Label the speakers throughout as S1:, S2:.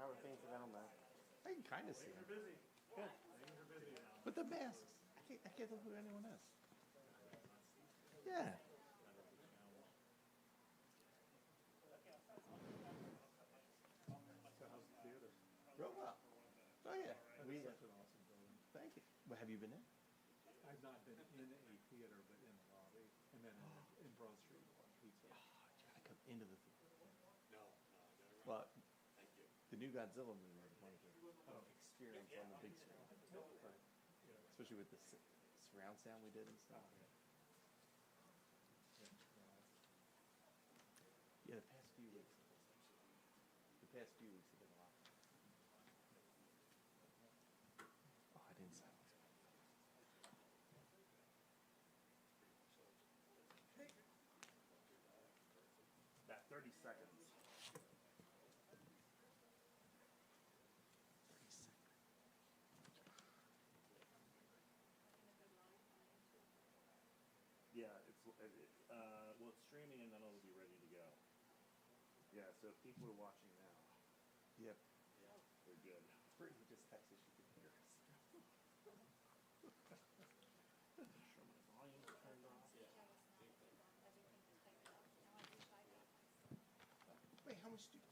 S1: How are things at Almac?
S2: I can kind of see them.
S3: Busy.
S1: Good.
S3: Things are busy now.
S2: But the masks, I can't tell who anyone is. Yeah.
S3: So how's the theater?
S2: Real well. Oh, yeah.
S3: That's such an awesome building.
S2: Thank you. Well, have you been in?
S3: I've not been in a theater, but in the lobby, and then in Broad Street to watch pizza.
S2: I come into the theater. Well, the new Godzilla movie is one of the experience on the big screen. Especially with the surround sound we did and stuff. Yeah, the past few weeks have been a lot. Oh, I didn't silence it.
S1: About 30 seconds. Yeah, well, it's streaming and then it'll be ready to go. Yeah, so if people are watching now,
S2: Yep.
S1: they're good.
S2: Brittany just texted she could hear us.
S1: Sure, my volume turned off.
S2: Wait, how much do you...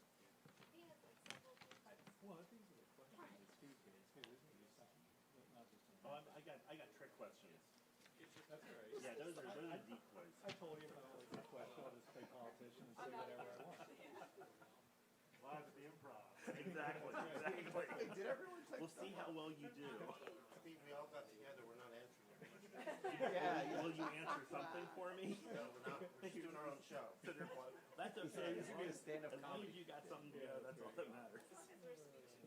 S3: Well, these are the questions that Steve gave too, isn't it? Not just
S1: Oh, I got trick questions.
S3: That's all right.
S1: Yeah, those are deep quiz.
S3: I told you if I don't like the question, I'll just play politician and say whatever I want.
S1: Live at the improv. Exactly.
S2: Wait, did everyone text
S1: We'll see how well you do.
S4: Steve, we all got together, we're not answering your questions.
S2: Yeah.
S1: Will you answer something for me?
S4: No, we're not, we're just doing our own show.
S1: That's okay.
S2: This is gonna be a stand-up
S1: As long as
S2: comedy.
S1: you got something to go, that's all that matters.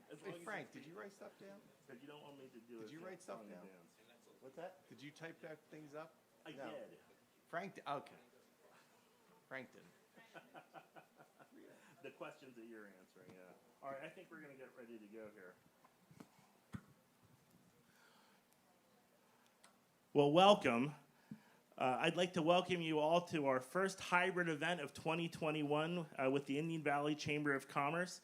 S1: As long
S2: Hey,
S1: as
S2: Frank, did you write stuff down?
S1: Because you don't want me to do it.
S2: Did you write stuff
S1: on the
S2: down?
S1: dance.
S4: What's that?
S2: Did you type that things up?
S1: I
S2: No.
S1: did.
S2: Frank, okay. Frank didn't.
S1: The questions that you're answering, yeah. All right, I think we're going to get ready to go here. Well, welcome. I'd like to welcome you all to our first hybrid event of 2021 with the Indian Valley Chamber of Commerce.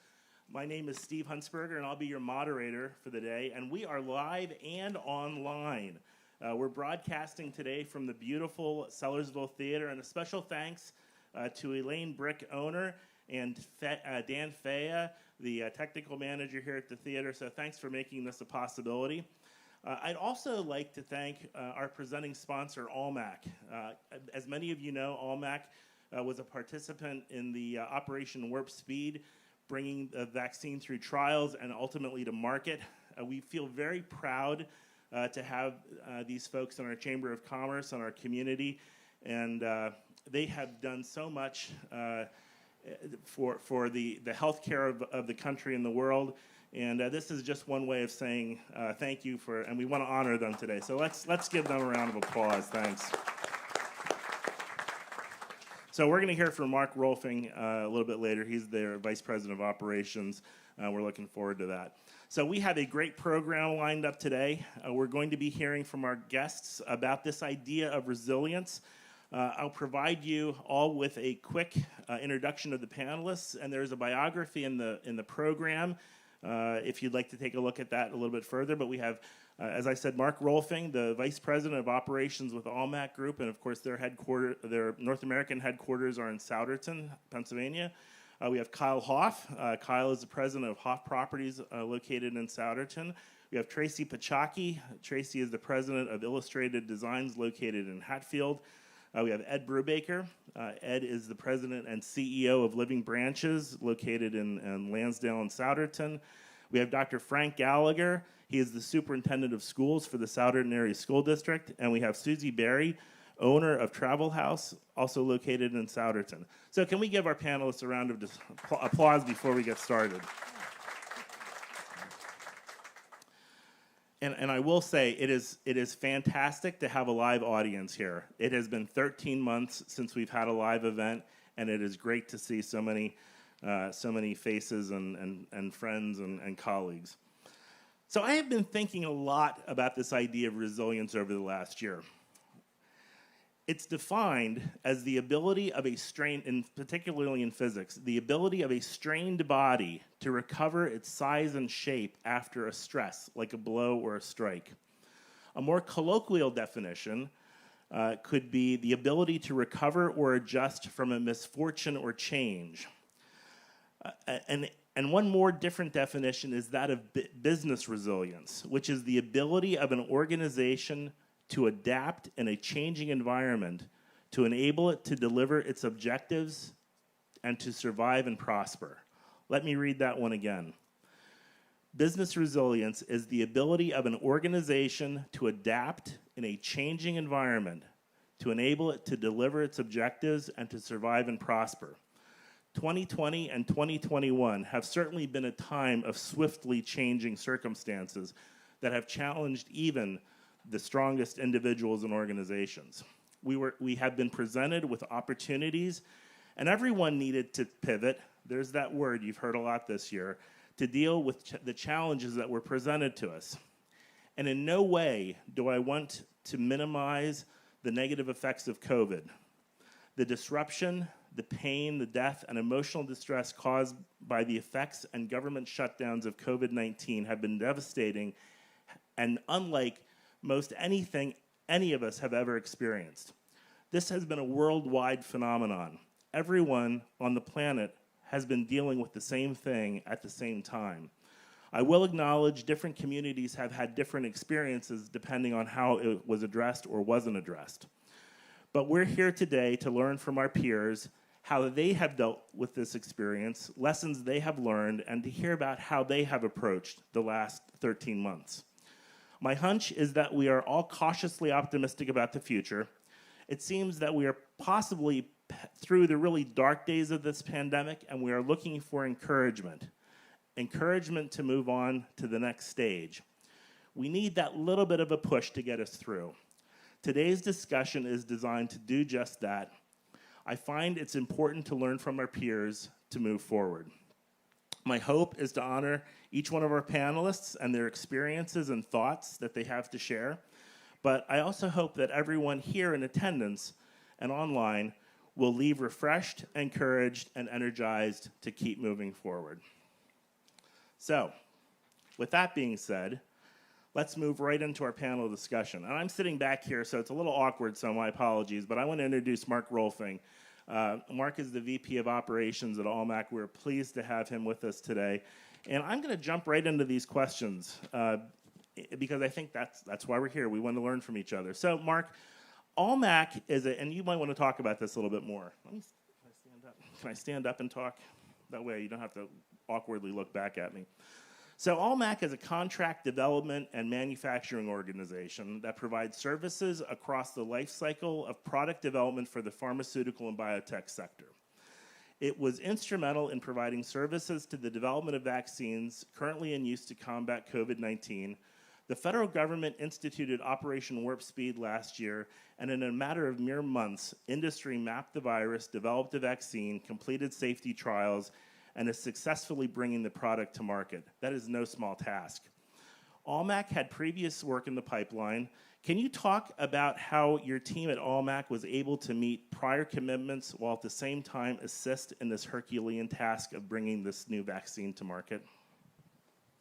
S1: My name is Steve Huntsberger, and I'll be your moderator for the day. And we are live and online. We're broadcasting today from the beautiful Sellersville Theater, and a special thanks to Elaine Brick, owner, and Dan Faya, the technical manager here at the theater. So thanks for making this a possibility. I'd also like to thank our presenting sponsor, Almac. As many of you know, Almac was a participant in the Operation Warp Speed, bringing the vaccine through trials and ultimately to market. We feel very proud to have these folks in our Chamber of Commerce and our community, and they have done so much for the healthcare of the country and the world. And this is just one way of saying thank you for, and we want to honor them today. So let's give them a round of applause. Thanks. So we're going to hear from Mark Rohlfing a little bit later. He's their Vice President of Operations. We're looking forward to that. So we have a great program lined up today. We're going to be hearing from our guests about this idea of resilience. I'll provide you all with a quick introduction of the panelists, and there's a biography in the program if you'd like to take a look at that a little bit further. But we have, as I said, Mark Rohlfing, the Vice President of Operations with Almac Group, and of course their North American headquarters are in Souderton, Pennsylvania. We have Kyle Hoff. Kyle is the President of Hoff Properties located in Souderton. We have Tracy Pachaki. Tracy is the President of Illustrated Designs located in Hatfield. We have Ed Brubaker. Ed is the President and CEO of Living Branches located in Lansdale and Souderton. We have Dr. Frank Gallagher. He is the Superintendent of Schools for the Souderton Area School District. And we have Suzi Berry, owner of Travel Haus, also located in Souderton. So can we give our panelists a round of applause before we get started? And I will say, it is fantastic to have a live audience here. It has been 13 months since we've had a live event, and it is great to see so many faces and friends and colleagues. So I have been thinking a lot about this idea of resilience over the last year. It's defined as the ability of a strained, and particularly in physics, the ability of a strained body to recover its size and shape after a stress, like a blow or a strike. A more colloquial definition could be the ability to recover or adjust from a misfortune or change. And one more different definition is that of business resilience, which is the ability of an organization to adapt in a changing environment to enable it to deliver its objectives and to survive and prosper. Let me read that one again. Business resilience is the ability of an organization to adapt in a changing environment to enable it to deliver its objectives and to survive and prosper. 2020 and 2021 have certainly been a time of swiftly changing circumstances that have challenged even the strongest individuals and organizations. We have been presented with opportunities, and everyone needed to pivot. There's that word you've heard a lot this year, to deal with the challenges that were presented to us. And in no way do I want to minimize the negative effects of COVID. The disruption, the pain, the death, and emotional distress caused by the effects and government shutdowns of COVID-19 have been devastating and unlike most anything any of us have ever experienced. This has been a worldwide phenomenon. Everyone on the planet has been dealing with the same thing at the same time. I will acknowledge different communities have had different experiences depending on how it was addressed or wasn't addressed. But we're here today to learn from our peers how they have dealt with this experience, lessons they have learned, and to hear about how they have approached the last 13 months. My hunch is that we are all cautiously optimistic about the future. It seems that we are possibly through the really dark days of this pandemic, and we are looking for encouragement to move on to the next stage. We need that little bit of a push to get us through. Today's discussion is designed to do just that. I find it's important to learn from our peers to move forward. My hope is to honor each one of our panelists and their experiences and thoughts that they have to share. But I also hope that everyone here in attendance and online will leave refreshed, encouraged, and energized to keep moving forward. So, with that being said, let's move right into our panel discussion. And I'm sitting back here, so it's a little awkward, so my apologies, but I want to introduce Mark Rohlfing. Mark is the VP of Operations at Almac. We're pleased to have him with us today. And I'm going to jump right into these questions because I think that's why we're here. We want to learn from each other. So, Mark, Almac is and you might want to talk about this a little bit more. Can I stand up? Can I stand up and talk? That way you don't have to awkwardly look back at me. So Almac is a contract development and manufacturing organization that provides services across the life cycle of product development for the pharmaceutical and biotech sector. It was instrumental in providing services to the development of vaccines currently in use to combat COVID-19. The federal government instituted Operation Warp Speed last year, and in a matter of mere months, industry mapped the virus, developed a vaccine, completed safety trials, and is successfully bringing the product to market. That is no small task. Almac had previous work in the pipeline. Can you talk about how your team at Almac was able to meet prior commitments while at the same time assist in this Herculean task of bringing this new vaccine to market?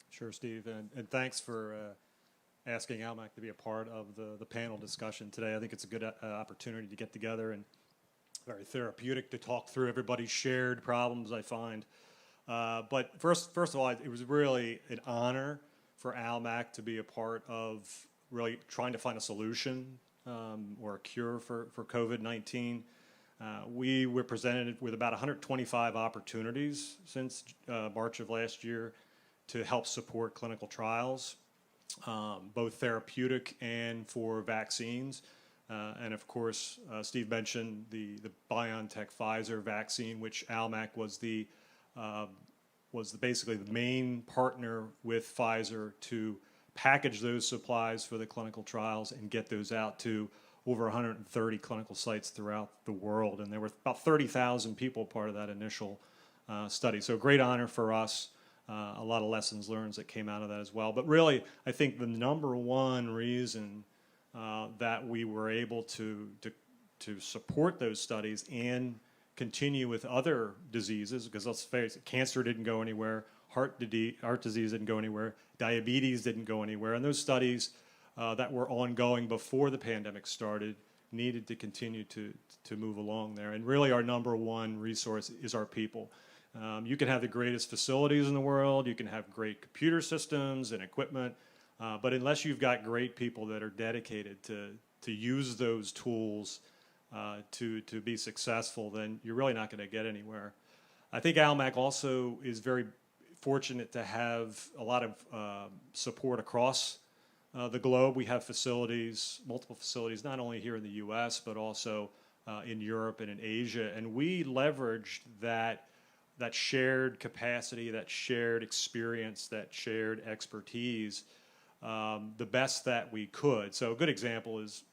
S5: Sure, Steve, and thanks for asking Almac to be a part of the panel discussion today. I think it's a good opportunity to get together and very therapeutic to talk through everybody's shared problems, I find. But first of all, it was really an honor for Almac to be a part of really trying to find a solution or a cure for COVID-19. We were presented with about 125 opportunities since March of last year to help support clinical trials, both therapeutic and for vaccines. And of course, Steve mentioned the BioNTech Pfizer vaccine, which Almac was basically the main partner with Pfizer to package those supplies for the clinical trials and get those out to over 130 clinical sites throughout the world. And there were about 30,000 people part of that initial study. So a great honor for us. A lot of lessons learned that came out of that as well. But really, I think the number one reason that we were able to to support those studies and continue with other diseases, because let's face it, cancer didn't go anywhere, heart disease didn't go anywhere, diabetes didn't go anywhere, and those studies that were ongoing before the pandemic started needed to continue to move along there. And really our number one resource is our people. You can have the greatest facilities in the world, you can have great computer systems and equipment, but unless you've got great people that are dedicated to use those tools to be successful, then you're really not going to get anywhere. I think Almac also is very fortunate to have a lot of support across the globe. We have facilities, multiple facilities, not only here in the U.S., but also in Europe and in Asia, and we leveraged that shared capacity, that shared experience, that shared expertise the best that we could. So a good example is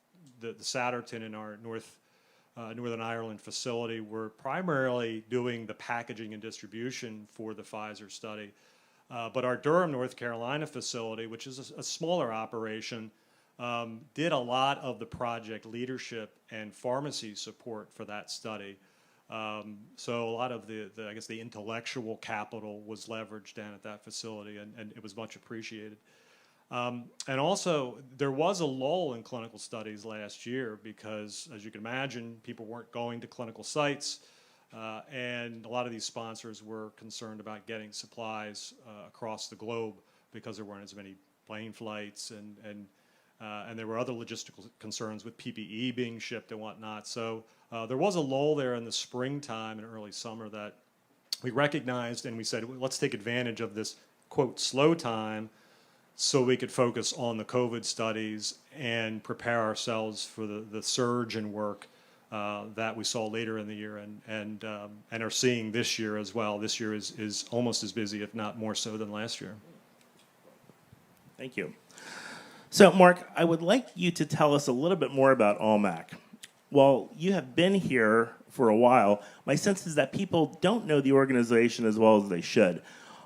S5: the Souderton in our Northern Ireland facility. We're primarily doing the packaging and distribution for the Pfizer study. But our Durham, North Carolina facility, which is a smaller operation, did a lot of the project leadership and pharmacy support for that study. So a lot of I guess the intellectual capital was leveraged down at that facility, and it was much appreciated. And also, there was a lull in clinical studies last year because, as you can imagine, people weren't going to clinical sites, and a lot of these sponsors were concerned about getting supplies across the globe because there weren't as many plane flights, and there were other logistical concerns with PPE being shipped and whatnot. So there was a lull there in the springtime and early summer that we recognized, and we said, well, let's take advantage of this, quote, slow time so we could focus on the COVID studies and prepare ourselves for the surge in work that we saw later in the year and are seeing this year as well. This year is almost as busy, if not more so, than last year.
S1: Thank you. So, Mark, I would like you to tell us a little bit more about Almac. Well, you have been here for a while. My sense is that people don't know the organization as well as they should.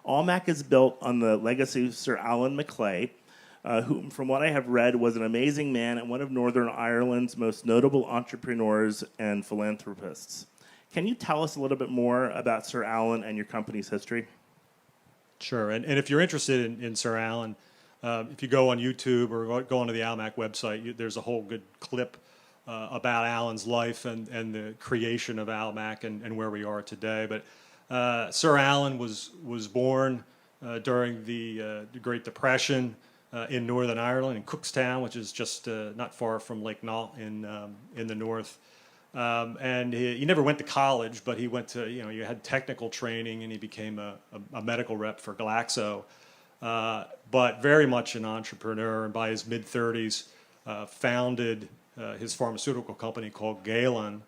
S1: Almac is built on the legacy of Sir Alan Maclay, who, from what I have read, was an amazing man and one of Northern Ireland's most notable entrepreneurs and philanthropists. Can you tell us a little bit more about Sir Alan and your company's history?
S5: Sure, and if you're interested in Sir Alan, if you go on YouTube or go onto the Almac website, there's a whole good clip about Alan's life and the creation of Almac and where we are today. But Sir Alan was born during the Great Depression in Northern Ireland, in Cookstown, which is just not far from Lake Naugh in the north. And he never went to college, but he went to, he had technical training, and he became a medical rep for Glaxo. But very much an entrepreneur, and by his mid-30s founded his pharmaceutical company called Gallagher,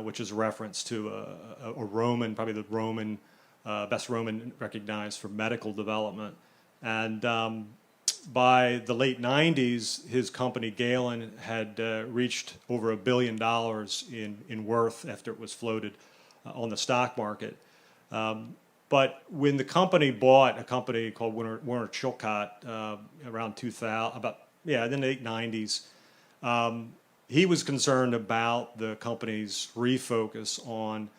S5: which is a reference to a Roman, probably the Roman, best Roman recognized for medical development. And by the late 90s, his company Gallagher had reached over $1 billion in worth after it was floated on the stock market. But when the company bought a company called Warner Chilcott around 2000, in the late 90s, he was concerned about the company's refocus on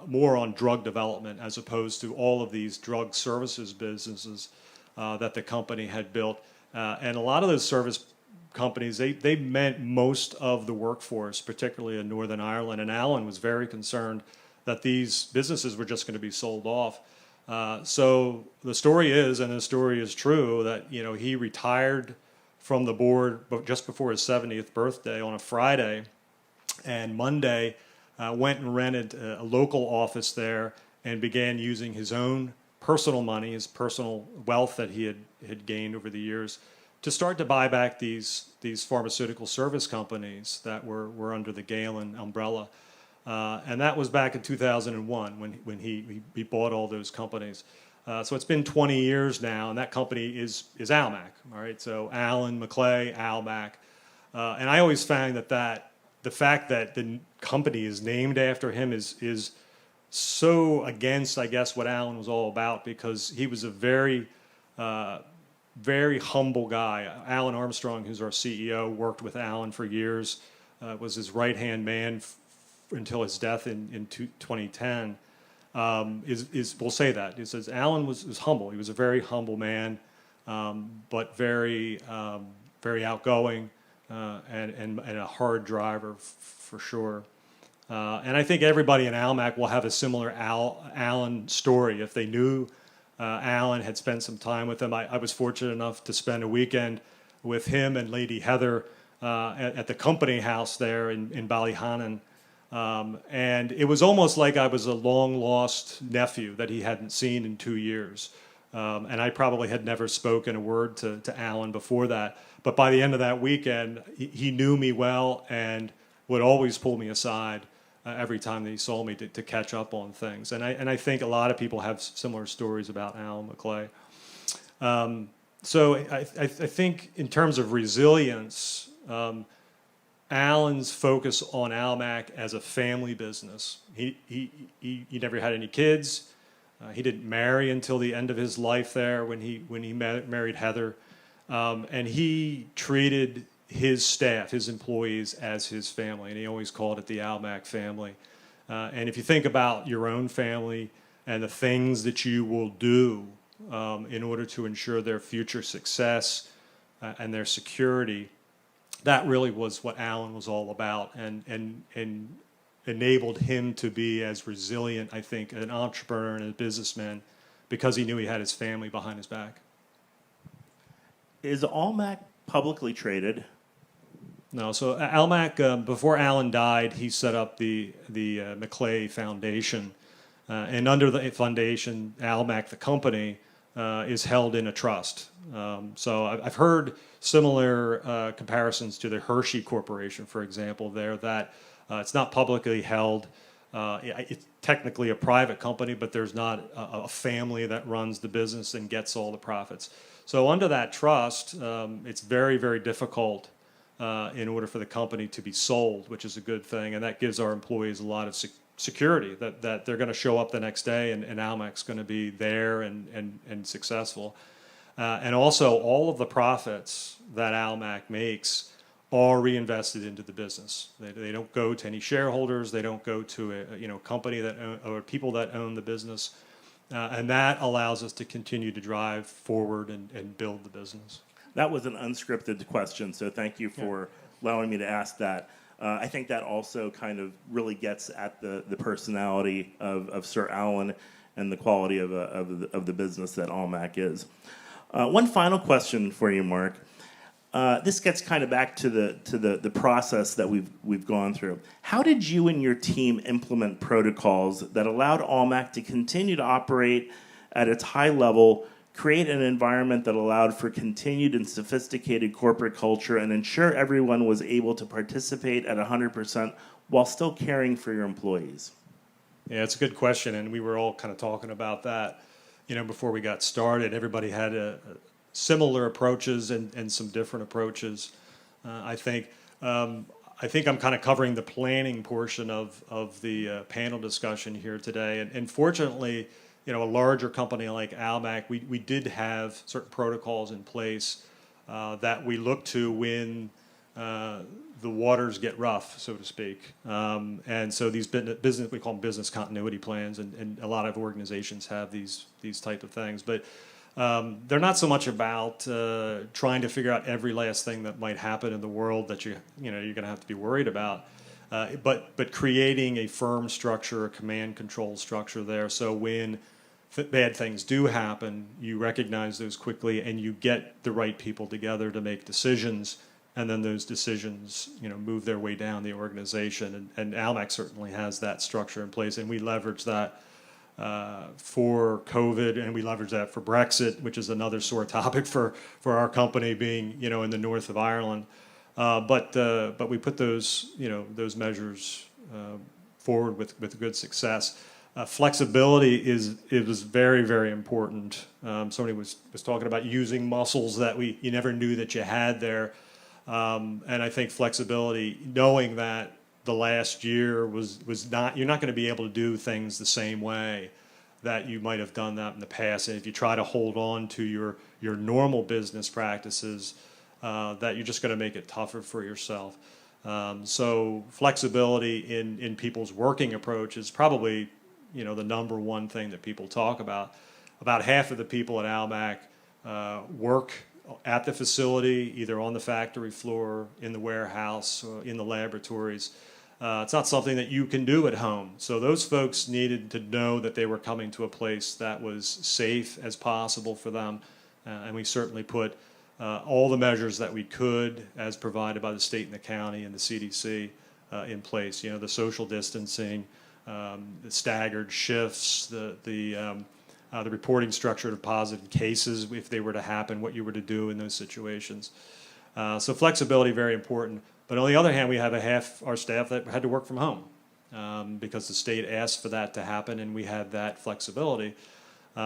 S5: more on drug development as opposed to all of these drug services businesses that the company had built. And a lot of those service companies, they meant most of the workforce, particularly in Northern Ireland. And Alan was very concerned that these businesses were just going to be sold off. So the story is, and the story is true, that he retired from the board just before his 70th birthday on a Friday, and Monday went and rented a local office there and began using his own personal money, his personal wealth that he had gained over the years, to start to buy back these pharmaceutical service companies that were under the Gallagher umbrella. And that was back in 2001 when he bought all those companies. So it's been 20 years now, and that company is Almac. All right, so Alan Maclay, Almac, and I always found that the fact that the company is named after him is so against, I guess, what Alan was all about, because he was a very very humble guy. Alan Armstrong, who's our CEO, worked with Alan for years was his right-hand man until his death in 2010, will say that. He says Alan was humble. He was a very humble man, but very outgoing and a hard driver for sure. And I think everybody in Almac will have a similar Alan story. If they knew Alan, had spent some time with him, I was fortunate enough to spend a weekend with him and Lady Heather at the company house there in Ballyhannon. And it was almost like I was a long-lost nephew that he hadn't seen in 2 years. And I probably had never spoken a word to Alan before that. But by the end of that weekend, he knew me well and would always pull me aside every time that he saw me to catch up on things. And I think a lot of people have similar stories about Alan McClay. So I think in terms of resilience, Alan's focus on Almac as a family business. He never had any kids. He didn't marry until the end of his life there when he married Heather, and he treated his staff, his employees, as his family, and he always called it the Almac family. And if you think about your own family and the things that you will do in order to ensure their future success and their security, that really was what Alan was all about, and enabled him to be as resilient, I think, an entrepreneur and a businessman, because he knew he had his family behind his back.
S1: Is Almac publicly traded?
S5: No, so Almac, before Alan died, he set up the McClay Foundation, and under the foundation, Almac, the company, is held in a trust. So I've heard similar comparisons to the Hershey Corporation, for example, there, that it's not publicly held. It's technically a private company, but there's not a family that runs the business and gets all the profits. So under that trust, it's very, very difficult in order for the company to be sold, which is a good thing, and that gives our employees a lot of security that they're going to show up the next day and Almac's going to be there and successful. And also, all of the profits that Almac makes are reinvested into the business. They don't go to any shareholders. They don't go to a company that or people that own the business, and that allows us to continue to drive forward and build the business.
S1: That was an unscripted question, so thank you for allowing me to ask that. I think that also kind of really gets at the personality of Sir Alan and the quality of the business that Almac is. One final question for you, Mark. This gets kind of back to the process that we've gone through. How did you and your team implement protocols that allowed Almac to continue to operate at its high level, create an environment that allowed for continued and sophisticated corporate culture, and ensure everyone was able to participate at 100% while still caring for your employees?
S5: Yeah, it's a good question, and we were all kind of talking about that, before we got started. Everybody had similar approaches and some different approaches. I think I'm kind of covering the planning portion of the panel discussion here today, and fortunately, a larger company like Almac, we did have certain protocols in place that we look to when the waters get rough, so to speak. And so these business, we call them business continuity plans, and a lot of organizations have these type of things. But they're not so much about trying to figure out every last thing that might happen in the world that you're going to have to be worried about. But creating a firm structure, a command control structure there, so when bad things do happen, you recognize those quickly and you get the right people together to make decisions, and then those decisions, move their way down the organization. And Almac certainly has that structure in place, and we leverage that for COVID, and we leverage that for Brexit, which is another sore topic for our company, being in the north of Ireland. But we put those measures forward with good success. Flexibility is very, very important. Somebody was talking about using muscles that you never knew that you had there, and I think flexibility, knowing that the last year was not, you're not going to be able to do things the same way that you might have done that in the past, and if you try to hold on to your normal business practices, that you're just going to make it tougher for yourself. So flexibility in people's working approach is probably, the number one thing that people talk about. About half of the people at Almac work at the facility, either on the factory floor, in the warehouse, or in the laboratories. It's not something that you can do at home. So those folks needed to know that they were coming to a place that was safe as possible for them. And we certainly put all the measures that we could, as provided by the state and the county and the CDC, in place. The social distancing, the staggered shifts, the reporting structure of positive cases if they were to happen, what you were to do in those situations. So flexibility, very important. But on the other hand, we have a half our staff that had to work from home because the state asked for that to happen, and we had that flexibility.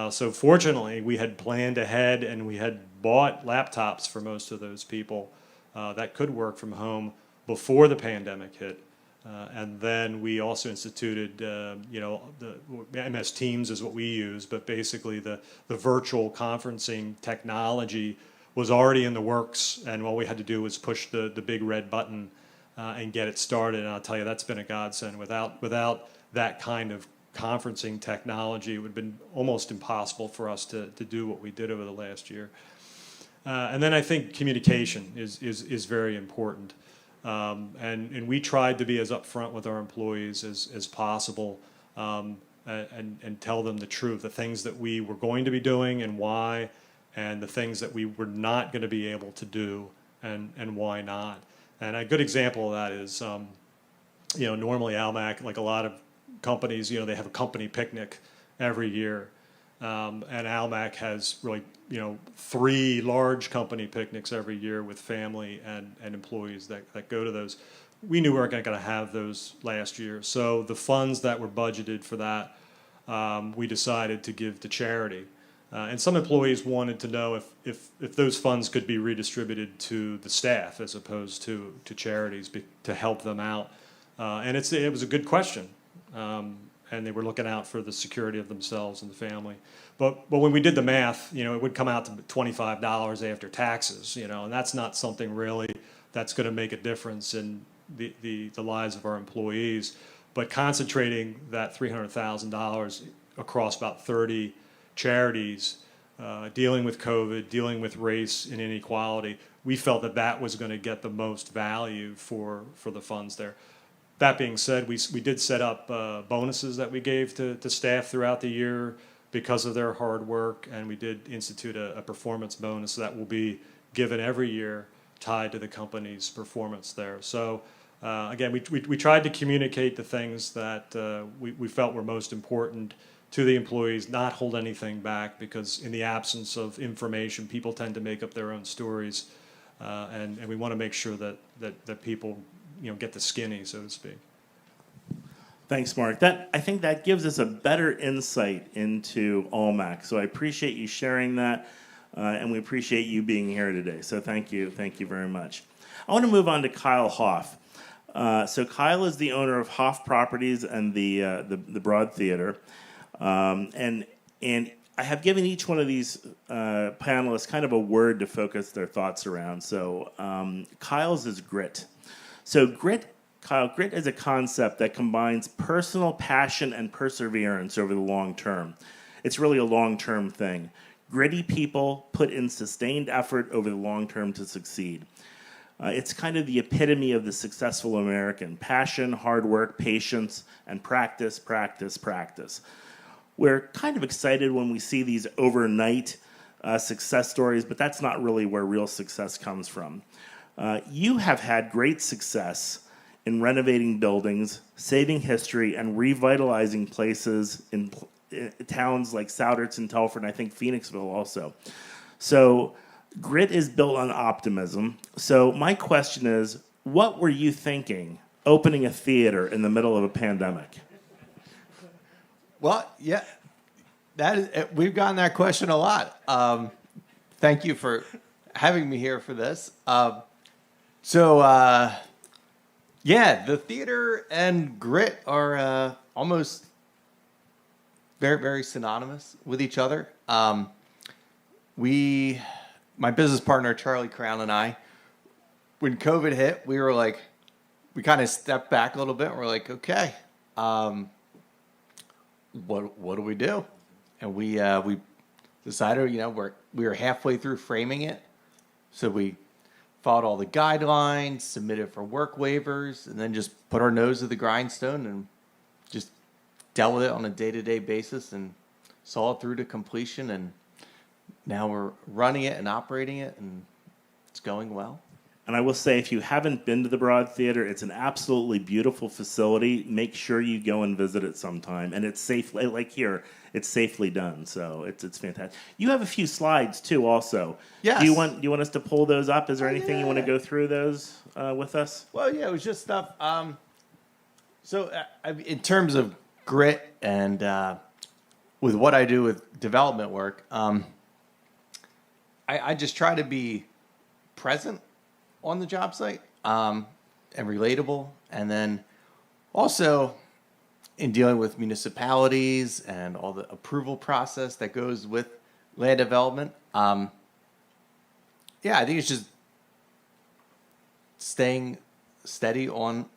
S5: So fortunately, we had planned ahead, and we had bought laptops for most of those people that could work from home before the pandemic hit. And then we also instituted, the MS Teams is what we use, but basically the virtual conferencing technology was already in the works, and all we had to do was push the big red button and get it started. And I'll tell you, that's been a godsend. Without that kind of conferencing technology, it would have been almost impossible for us to do what we did over the last year. And then I think communication is very important. And we tried to be as upfront with our employees as possible and tell them the truth, the things that we were going to be doing and why, and the things that we were not going to be able to do and why not. And a good example of that is, normally Almac, like a lot of companies, they have a company picnic every year. And Almac has really, 3 large company picnics every year with family and employees that go to those. We knew we weren't going to have those last year. So the funds that were budgeted for that, we decided to give to charity. And some employees wanted to know if those funds could be redistributed to the staff as opposed to charities to help them out. And it was a good question. And they were looking out for the security of themselves and the family. But when we did the math, it would come out to $25 after taxes, and that's not something really that's going to make a difference in the lives of our employees. But concentrating that $300,000 across about 30 charities, dealing with COVID, dealing with race and inequality, we felt that was going to get the most value for the funds there. That being said, we did set up bonuses that we gave to staff throughout the year because of their hard work, and we did institute a performance bonus that will be given every year tied to the company's performance there. So again, we tried to communicate the things that we felt were most important to the employees, not hold anything back, because in the absence of information, people tend to make up their own stories, and we want to make sure that people get the skinny, so to speak.
S1: Thanks, Mark. I think that gives us a better insight into Almac. So I appreciate you sharing that, and we appreciate you being here today. So thank you very much. I want to move on to Kyle Hoff. So Kyle is the owner of Hoff Properties and the Broad Theater, and I have given each one of these panelists kind of a word to focus their thoughts around. So Kyle's is grit. So Kyle, grit is a concept that combines personal passion and perseverance over the long term. It's really a long-term thing. Gritty people put in sustained effort over the long term to succeed. It's kind of the epitome of the successful American. Passion, hard work, patience, and practice, practice, practice. We're kind of excited when we see these overnight success stories, but that's not really where real success comes from. You have had great success in renovating buildings, saving history, and revitalizing places in towns like Souderton, Telford, and I think Phoenixville also. So grit is built on optimism. So my question is, what were you thinking opening a theater in the middle of a pandemic?
S2: Well, yeah, we've gotten that question a lot. Thank you for having me here for this. Yeah, the theater and grit are almost very, very synonymous with each other. My business partner, Charlie Crown, and I, when COVID hit, we were like, we kind of stepped back a little bit and we're like, okay, what do we do? And we decided, we were halfway through framing it, so we followed all the guidelines, submitted for work waivers, and then just put our nose to the grindstone and just dealt with it on a day-to-day basis and saw it through to completion. And now we're running it and operating it, and it's going well.
S1: And I will say, if you haven't been to the Broad Theater, it's an absolutely beautiful facility. Make sure you go and visit it sometime. And it's safe, like here, it's safely done. So it's fantastic. You have a few slides too, also.
S2: Yes.
S1: Do you want us to pull those up? Is there anything you want to
S2: yeah.
S1: go through those with us?
S2: Well, yeah, it was just stuff. In terms of grit and with what I do with development work, I just try to be present on the job site and relatable. And then also in dealing with municipalities and all the approval process that goes with land development. I think it's just staying steady on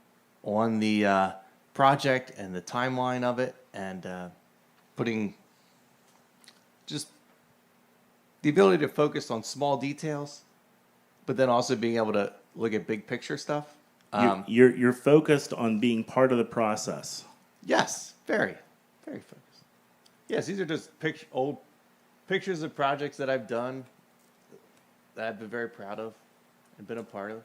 S2: the project and the timeline of it, and putting just the ability to focus on small details, but then also being able to look at big picture stuff.
S1: You're focused on being part of the process.
S2: Yes, very, very focused. Yes, these are just old pictures of projects that I've done that I've been very proud of and been a part of.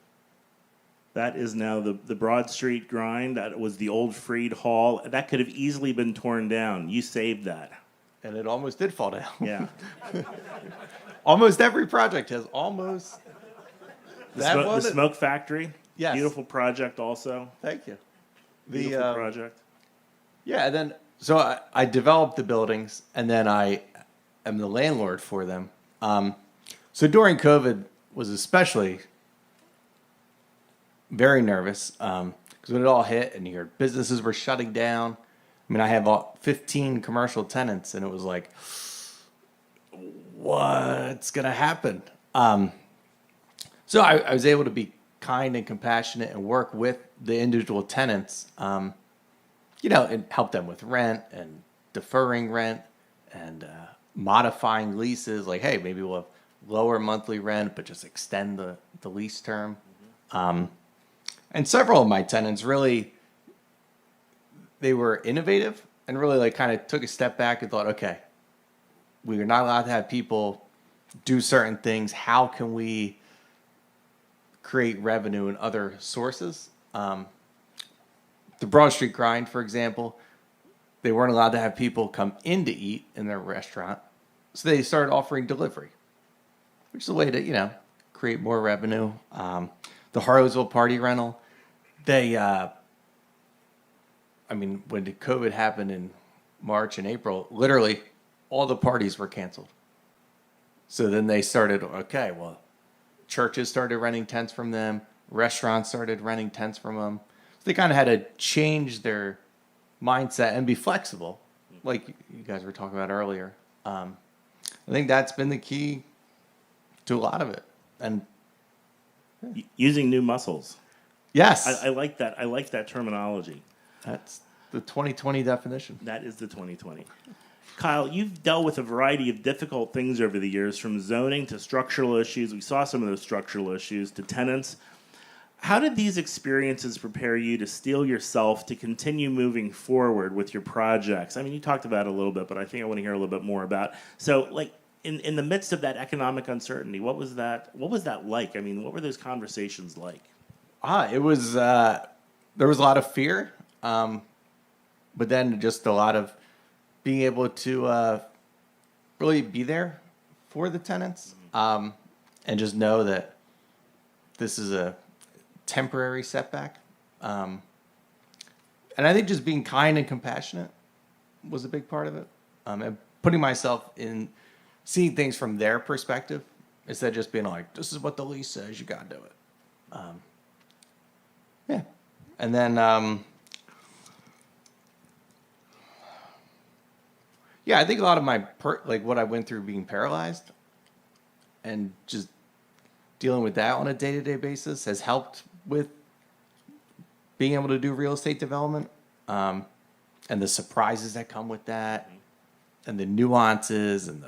S1: That is now the Broad Street grind. That was the old Freed Hall. That could have easily been torn down. You saved that.
S2: And it almost did fall down.
S1: Yeah.
S2: Almost every project has almost.
S1: The smoke factory.
S2: Yes.
S1: Beautiful project also.
S2: Thank you.
S1: Beautiful project.
S2: Yeah, and then so I developed the buildings, and then I am the landlord for them. So during COVID was especially very nervous because when it all hit and your businesses were shutting down. I mean, I have 15 commercial tenants, and it was like, what's gonna happen? So I was able to be kind and compassionate and work with the individual tenants, and help them with rent and deferring rent and modifying leases. Like, hey, maybe we'll have lower monthly rent, but just extend the lease term. And several of my tenants really, they were innovative and really like kind of took a step back and thought, okay, we are not allowed to have people do certain things. How can we create revenue in other sources? The Broad Street grind, for example, they weren't allowed to have people come in to eat in their restaurant. So they started offering delivery, which is a way to, create more revenue. The Harlowsville party rental, they, when the COVID happened in March and April, literally all the parties were canceled. So then they started, okay, well, churches started renting tents from them. Restaurants started renting tents from them. So they kind of had to change their mindset and be flexible, like you guys were talking about earlier. I think that's been the key to a lot of it. And
S1: using new muscles.
S2: yes,
S1: I like that. I like that terminology.
S2: that's the 2020 definition.
S1: That is the 2020. Kyle, you've dealt with a variety of difficult things over the years, from zoning to structural issues. We saw some of those structural issues, to tenants. How did these experiences prepare you to steel yourself to continue moving forward with your projects? I mean, you talked about it a little bit, but I think I want to hear a little bit more about. So, like, in the midst of that economic uncertainty, what was that like? I mean, what were those conversations like?
S2: It was there was a lot of fear, but then just a lot of being able to really be there for the tenants, and just know that this is a temporary setback. And I think just being kind and compassionate was a big part of it, and putting myself in, seeing things from their perspective instead of just being like, this is what the lease says, you gotta do it. Yeah. And then, I think a lot of my, what I went through being paralyzed and just dealing with that on a day-to-day basis has helped with being able to do real estate development, and the surprises that come with that, and the nuances, and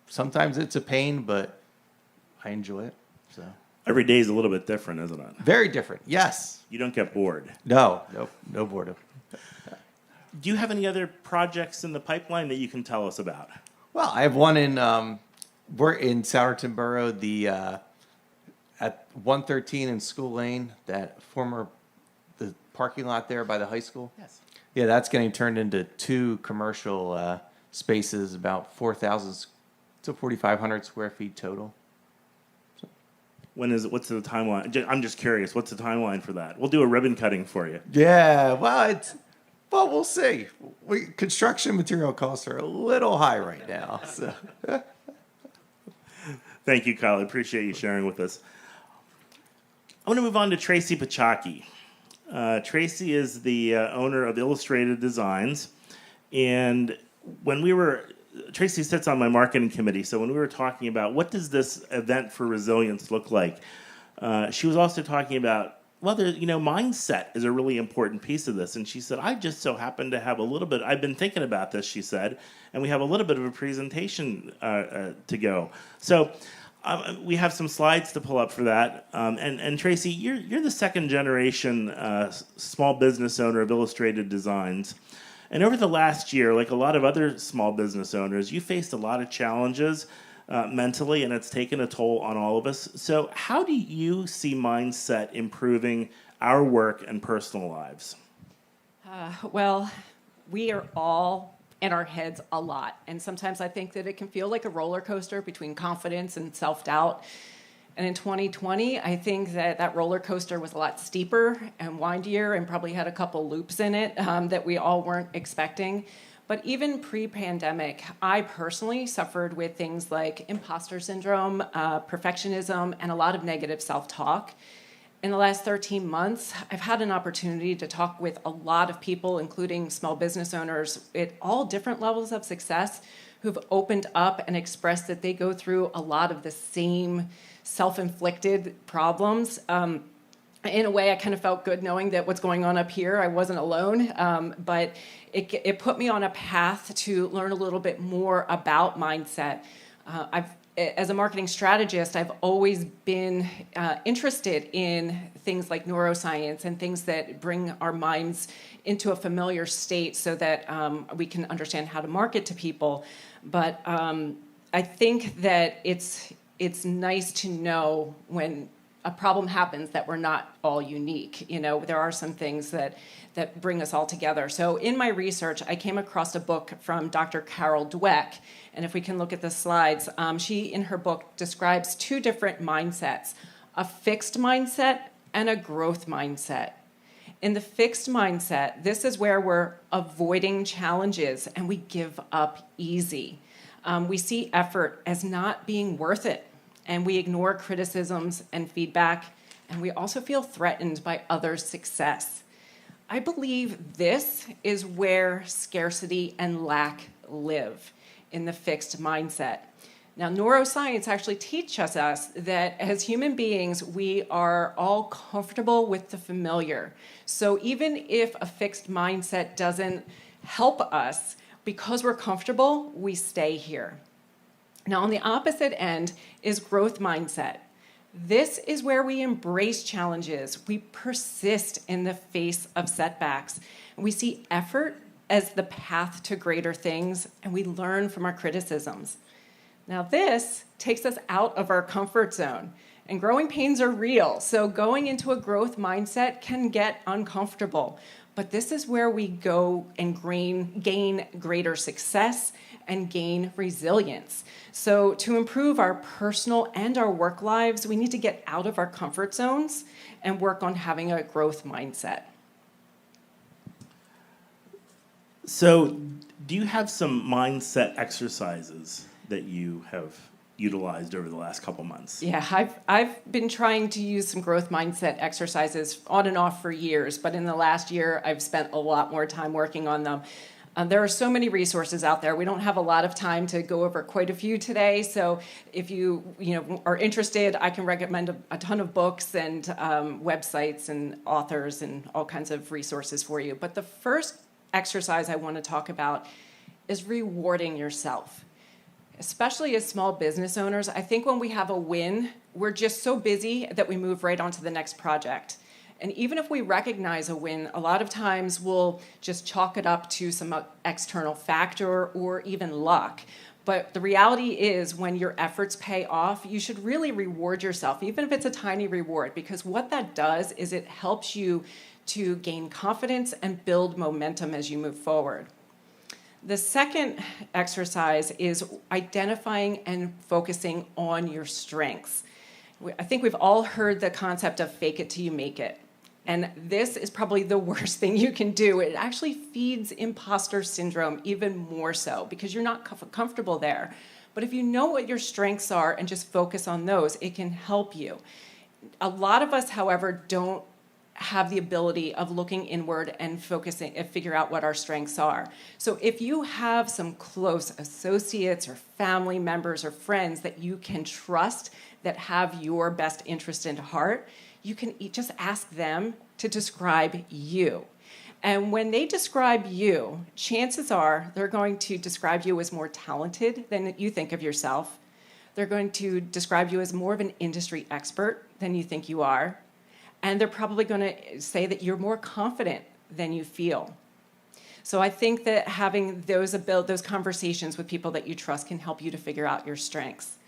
S2: sometimes it's a pain, but I enjoy it. So
S1: Every day is a little bit different, isn't it?
S2: very different. Yes.
S1: You don't get bored.
S2: No. Boredom.
S1: Do you have any other projects in the pipeline that you can tell us about?
S2: Well, I have one in we're in Souderton Borough, at 113 in School Lane, the parking lot there by the high school.
S4: Yes.
S2: Yeah, that's getting turned into 2 commercial spaces, about 4,000 to 4,500 square feet total.
S1: When is it? What's the timeline? I'm just curious. What's the timeline for that? We'll do a ribbon cutting for you.
S2: Yeah, well, we'll see. Construction material costs are a little high right now. So.
S1: Thank you, Kyle. I appreciate you sharing with us. I want to move on to Tracy Pachaki. Tracy is the owner of Illustrated Designs. And Tracy sits on my marketing committee, so when we were talking about what does this event for resilience look like, she was also talking about, mindset is a really important piece of this. And she said, I just so happen to have I've been thinking about this, she said, and we have a little bit of a presentation to go. So we have some slides to pull up for that. And Tracy, you're the second generation small business owner of Illustrated Designs. And over the last year, like a lot of other small business owners, you faced a lot of challenges mentally, and it's taken a toll on all of us. So how do you see mindset improving our work and personal lives?
S6: Well, we are all in our heads a lot. And sometimes I think that it can feel like a roller coaster between confidence and self-doubt. And in 2020, I think that roller coaster was a lot steeper and windier and probably had a couple loops in it that we all weren't expecting. But even pre-pandemic, I personally suffered with things like imposter syndrome, perfectionism, and a lot of negative self-talk. In the last 13 months, I've had an opportunity to talk with a lot of people, including small business owners at all different levels of success, who've opened up and expressed that they go through a lot of the same self-inflicted problems. In a way, I kind of felt good knowing that what's going on up here, I wasn't alone, but it put me on a path to learn a little bit more about mindset. As a marketing strategist, I've always been interested in things like neuroscience and things that bring our minds into a familiar state so that we can understand how to market to people. But I think that it's nice to know when a problem happens that we're not all unique. There are some things that bring us all together. So in my research, I came across a book from Dr. Carol Dweck. And if we can look at the slides, she, in her book, describes 2 different mindsets, a fixed mindset and a growth mindset. In the fixed mindset, this is where we're avoiding challenges and we give up easy. We see effort as not being worth it, and we ignore criticisms and feedback, and we also feel threatened by others' success. I believe this is where scarcity and lack live, in the fixed mindset. Now, neuroscience actually teaches us that as human beings, we are all comfortable with the familiar. So even if a fixed mindset doesn't help us, because we're comfortable, we stay here. Now, on the opposite end is growth mindset. This is where we embrace challenges. We persist in the face of setbacks. We see effort as the path to greater things, and we learn from our criticisms. Now, this takes us out of our comfort zone, and growing pains are real, so going into a growth mindset can get uncomfortable. But this is where we go and gain greater success and gain resilience. So to improve our personal and our work lives, we need to get out of our comfort zones and work on having a growth mindset.
S1: So do you have some mindset exercises that you have utilized over the last couple months?
S6: Yeah, I've been trying to use some growth mindset exercises on and off for years, but in the last year, I've spent a lot more time working on them. There are so many resources out there. We don't have a lot of time to go over quite a few today. So if you are interested, I can recommend a ton of books and websites and authors and all kinds of resources for you. But the first exercise I want to talk about is rewarding yourself. Especially as small business owners, I think when we have a win, we're just so busy that we move right on to the next project. And even if we recognize a win, a lot of times we'll just chalk it up to some external factor or even luck. But the reality is when your efforts pay off, you should really reward yourself, even if it's a tiny reward, because what that does is it helps you to gain confidence and build momentum as you move forward. The second exercise is identifying and focusing on your strengths. I think we've all heard the concept of fake it till you make it. And this is probably the worst thing you can do. It actually feeds imposter syndrome even more so because you're not comfortable there. But if you know what your strengths are and just focus on those, it can help you. A lot of us, however, don't have the ability of looking inward and focusing and figure out what our strengths are. So if you have some close associates or family members or friends that you can trust that have your best interest in heart, you can just ask them to describe you. And when they describe you, chances are they're going to describe you as more talented than you think of yourself. They're going to describe you as more of an industry expert than you think you are. And they're probably going to say that you're more confident than you feel. So I think that having those conversations with people that you trust can help you to figure out your strengths.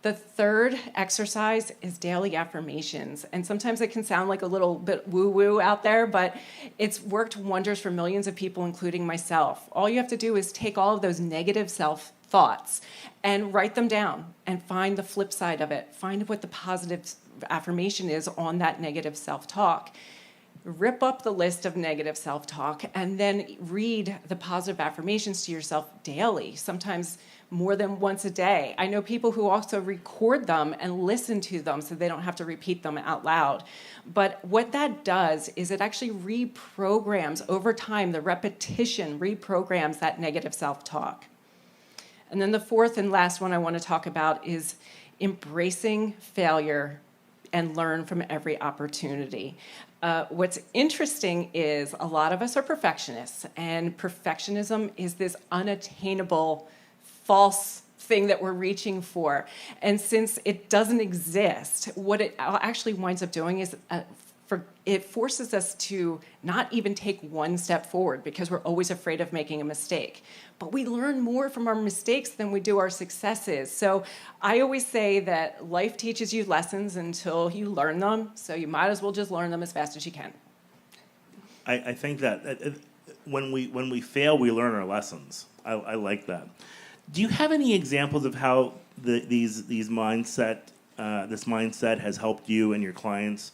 S6: The third exercise is daily affirmations. And sometimes it can sound like a little bit woo-woo out there, but it's worked wonders for millions of people, including myself. All you have to do is take all of those negative self-thoughts and write them down and find the flip side of it. Find what the positive affirmation is on that negative self-talk. Rip up the list of negative self-talk and then read the positive affirmations to yourself daily, sometimes more than once a day. I know people who also record them and listen to them so they don't have to repeat them out loud. But what that does is it actually reprograms over time, the repetition reprograms that negative self-talk. And then the fourth and last one I want to talk about is embracing failure and learn from every opportunity. What's interesting is a lot of us are perfectionists, and perfectionism is this unattainable, false thing that we're reaching for. And since it doesn't exist, what it actually winds up doing is it forces us to not even take one step forward because we're always afraid of making a mistake. But we learn more from our mistakes than we do our successes. So I always say that life teaches you lessons until you learn them, so you might as well just learn them as fast as you can.
S1: I think that when we fail, we learn our lessons. I like that. Do you have any examples of how this mindset has helped you and your clients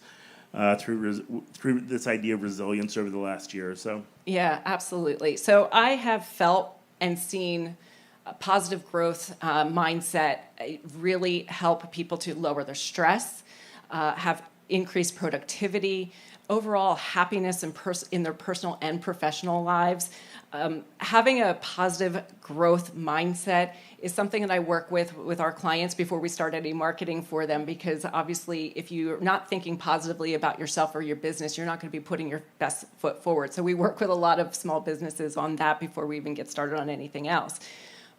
S1: through this idea of resilience over the last year or so?
S6: Yeah, absolutely. So I have felt and seen a positive growth mindset really help people to lower their stress, have increased productivity, overall happiness in their personal and professional lives. Having a positive growth mindset is something that I work with our clients before we start any marketing for them, because obviously if you're not thinking positively about yourself or your business, you're not going to be putting your best foot forward. So we work with a lot of small businesses on that before we even get started on anything else.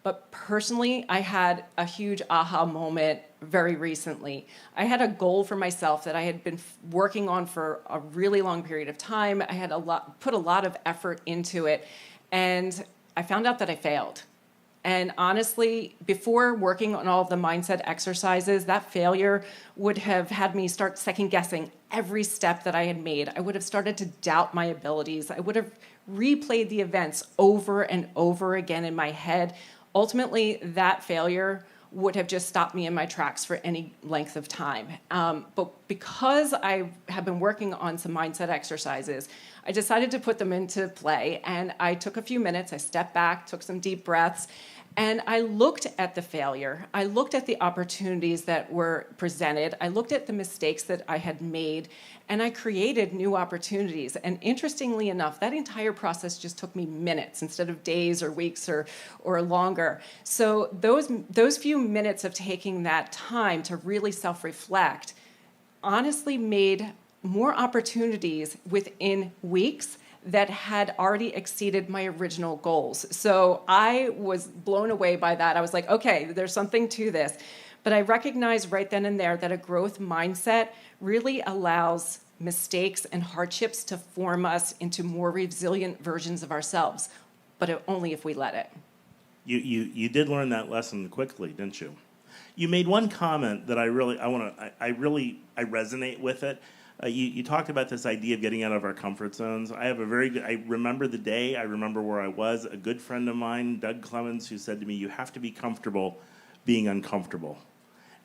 S6: But personally, I had a huge aha moment very recently. I had a goal for myself that I had been working on for a really long period of time. I had put a lot of effort into it, and I found out that I failed. And honestly, before working on all of the mindset exercises, that failure would have had me start second-guessing every step that I had made. I would have started to doubt my abilities. I would have replayed the events over and over again in my head. Ultimately, that failure would have just stopped me in my tracks for any length of time. But because I have been working on some mindset exercises, I decided to put them into play, and I took a few minutes, I stepped back, took some deep breaths, And I looked at the failure. I looked at the opportunities that were presented. I looked at the mistakes that I had made, and I created new opportunities. And interestingly enough, that entire process just took me minutes instead of days or weeks or longer. So those few minutes of taking that time to really self-reflect honestly made more opportunities within weeks that had already exceeded my original goals. So I was blown away by that. I was like, okay, there's something to this. But I recognized right then and there that a growth mindset really allows mistakes and hardships to form us into more resilient versions of ourselves, but only if we let it.
S1: You did learn that lesson quickly, didn't you? You made one comment that I resonate with it. You talked about this idea of getting out of our comfort zones. I remember the day, I remember where I was. A good friend of mine, Doug Clemens, who said to me, you have to be comfortable being uncomfortable.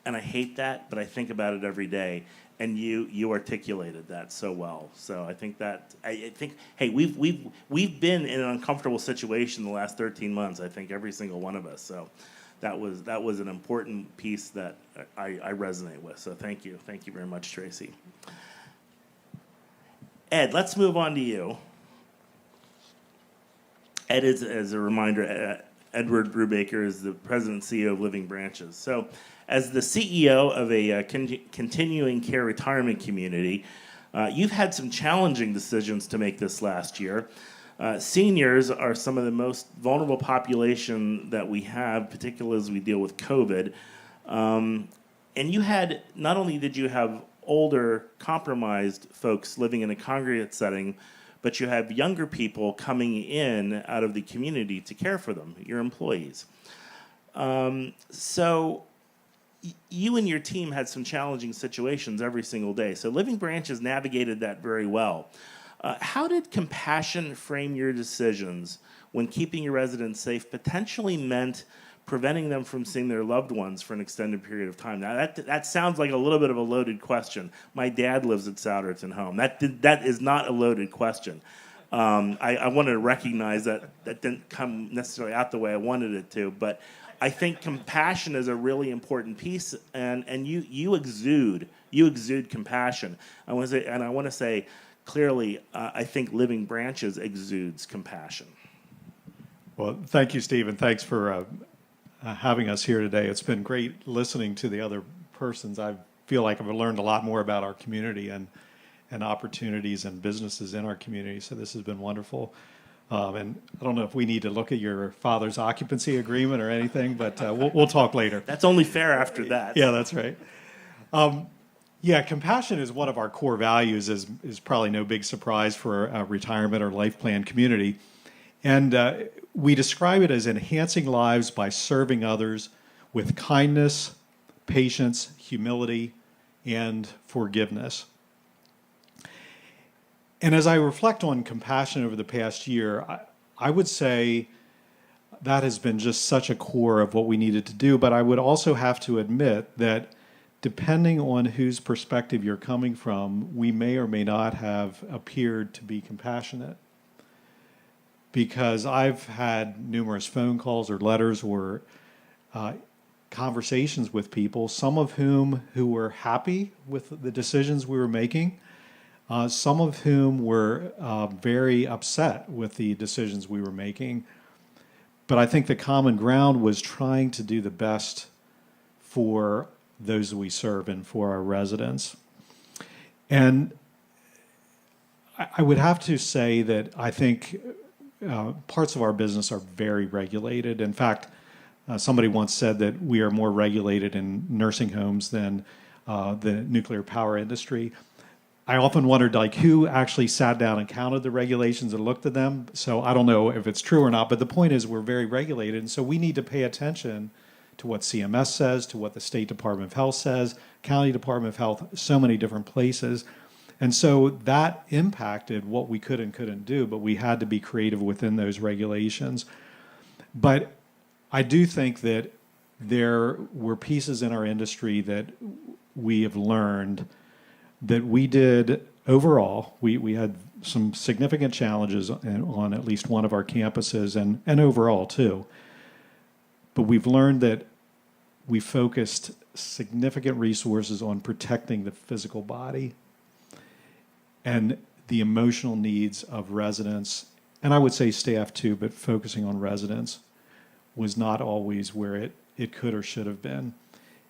S1: And I hate that, but I think about it every day. And you articulated that so well. So I think hey, we've been in an uncomfortable situation the last 13 months. I think every single one of us. So that was an important piece that I resonate with. So thank you very much, Tracy. Ed, let's move on to you. Ed is, as a reminder, Edward Brubaker is the president and CEO of Living Branches. So as the CEO of a continuing care retirement community, you've had some challenging decisions to make this last year. Seniors are some of the most vulnerable population that we have, particularly as we deal with COVID. And not only did you have older, compromised folks living in a congregate setting, but you have younger people coming in out of the community to care for them, your employees. So you and your team had some challenging situations every single day. So Living Branches navigated that very well. How did compassion frame your decisions when keeping your residents safe potentially meant preventing them from seeing their loved ones for an extended period of time? Now, that sounds like a little bit of a loaded question. My dad lives at Souderton home. That is not a loaded question. I wanted to recognize that didn't come necessarily out the way I wanted it to, but I think compassion is a really important piece, and you exude compassion. I want to say clearly, I think Living Branches exudes compassion.
S3: Well, thank you, Steve, and thanks for having us here today. It's been great listening to the other persons. I feel like I've learned a lot more about our community and opportunities and businesses in our community, so this has been wonderful. And I don't know if we need to look at your father's occupancy agreement or anything, but we'll talk later.
S1: That's only fair after that.
S3: Yeah, that's right. Compassion is one of our core values, is probably no big surprise for a retirement or life plan community. And we describe it as enhancing lives by serving others with kindness, patience, humility, and forgiveness. And as I reflect on compassion over the past year, I would say that has been just such a core of what we needed to do. But I would also have to admit that depending on whose perspective you're coming from, we may or may not have appeared to be compassionate. Because I've had numerous phone calls or letters or conversations with people, some of whom who were happy with the decisions we were making, some of whom were very upset with the decisions we were making. But I think the common ground was trying to do the best for those that we serve and for our residents. And I would have to say that I think parts of our business are very regulated. In fact, somebody once said that we are more regulated in nursing homes than the nuclear power industry. I often wondered, who actually sat down and counted the regulations and looked at them. So I don't know if it's true or not, but the point is we're very regulated, and so we need to pay attention to what CMS says, to what the State Department of Health says, County Department of Health, so many different places. And so that impacted what we could and couldn't do, but we had to be creative within those regulations. But I do think that there were pieces in our industry that we have learned that we did overall. We had some significant challenges on at least one of our campuses and overall too. But we've learned that we focused significant resources on protecting the physical body and the emotional needs of residents, and I would say staff too, but focusing on residents was not always where it could or should have been.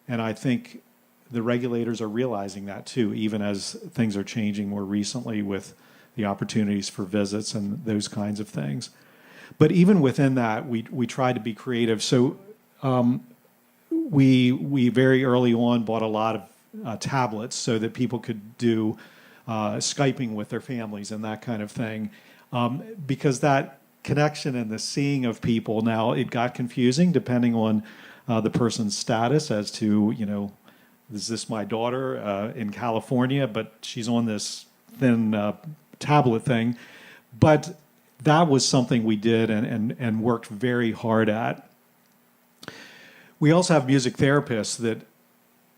S3: And I think the regulators are realizing that too, even as things are changing more recently with the opportunities for visits and those kinds of things. But even within that, we tried to be creative. So we very early on bought a lot of tablets so that people could do Skyping with their families and that kind of thing. Because that connection and the seeing of people, now it got confusing depending on the person's status as to, is this my daughter in California, but she's on this thin tablet thing. But that was something we did and worked very hard at. We also have music therapists that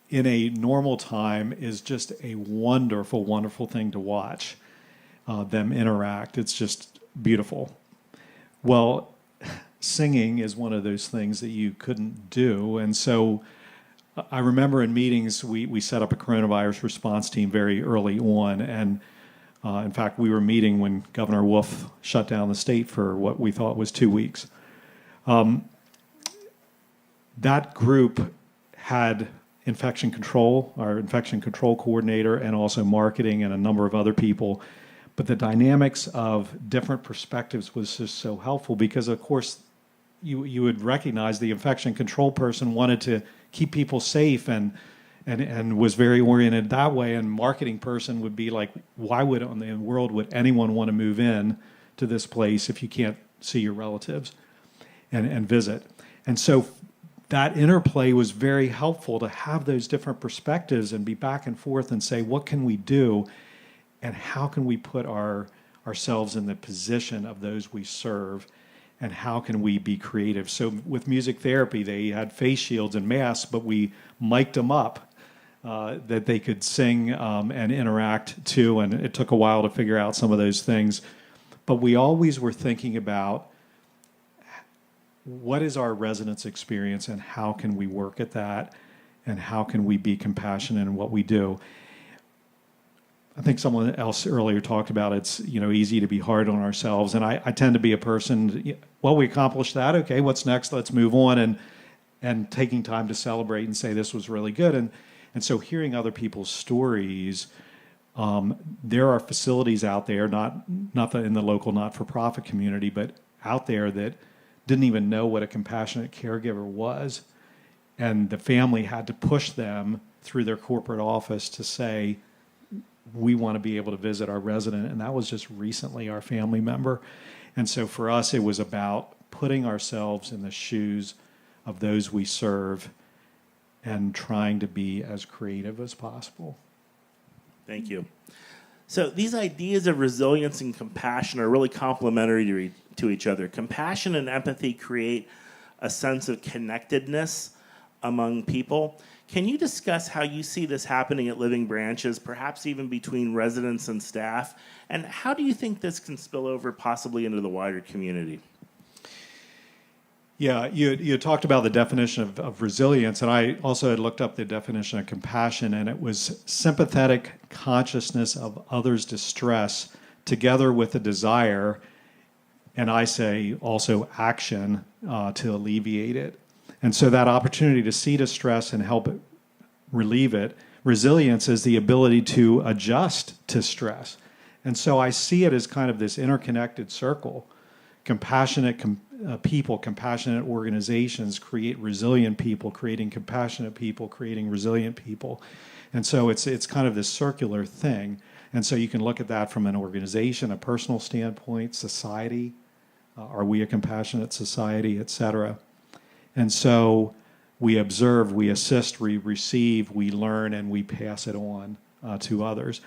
S3: in a normal time is just a wonderful, wonderful thing to watch them interact. It's just beautiful. Well, singing is one of those things that you couldn't do. And so I remember in meetings, we set up a coronavirus response team very early on. And in fact, we were meeting when Governor Wolf shut down the state for what we thought was 2 weeks. That group had infection control, our infection control coordinator, and also marketing and a number of other people. But the dynamics of different perspectives was just so helpful because, of course, you would recognize the infection control person wanted to keep people safe and was very oriented that way. And marketing person would be like, why would in the world would anyone want to move in to this place if you can't see your relatives and visit? And so that interplay was very helpful to have those different perspectives and be back and forth and say, what can we do? And how can we put ourselves in the position of those we serve? And how can we be creative? So with music therapy, they had face shields and masks, but we mic'd them up that they could sing and interact too. And it took a while to figure out some of those things. But we always were thinking about what is our residents' experience and how can we work at that? And how can we be compassionate in what we do? I think someone else earlier talked about it's easy to be hard on ourselves, and I tend to be a person. Well, we accomplished that. Okay, what's next? Let's move on, and taking time to celebrate and say this was really good, and so hearing other people's stories. There are facilities out there, not in the local not-for-profit community, but out there that didn't even know what a compassionate caregiver was, and the family had to push them through their corporate office to say, we want to be able to visit our resident, and that was just recently our family member. And so for us, it was about putting ourselves in the shoes of those we serve and trying to be as creative as possible.
S1: Thank you. So these ideas of resilience and compassion are really complementary to each other. Compassion and empathy create a sense of connectedness among people. Can you discuss how you see this happening at Living Branches, perhaps even between residents and staff? And how do you think this can spill over possibly into the wider community?
S3: Yeah, you talked about the definition of resilience, and I also had looked up the definition of compassion, and it was sympathetic consciousness of others' distress together with a desire, and I say also action to alleviate it. And so that opportunity to see distress and help it relieve it, resilience is the ability to adjust to stress. And so I see it as kind of this interconnected circle. Compassionate people, compassionate organizations create resilient people, creating compassionate people, creating resilient people. And so it's kind of this circular thing. And so you can look at that from an organization, a personal standpoint, society. Are we a compassionate society, et cetera? And so we observe, we assist, we receive, we learn, and we pass it on to others.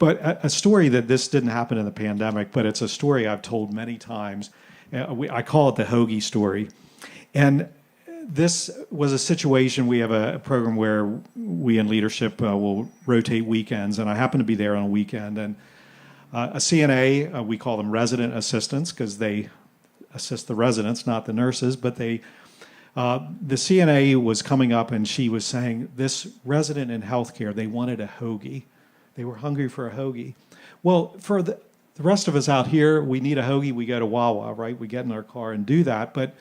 S3: But a story that this didn't happen in the pandemic, but it's a story I've told many times. I call it the hoagie story. And this was a situation, we have a program where we in leadership will rotate weekends, and I happen to be there on a weekend. And a CNA, we call them resident assistants because they assist the residents, not the nurses, but they The CNA was coming up and she was saying, this resident in healthcare, they wanted a hoagie. They were hungry for a hoagie. Well, for the rest of us out here, we need a hoagie, we go to Wawa, right? We get in our car and do that. But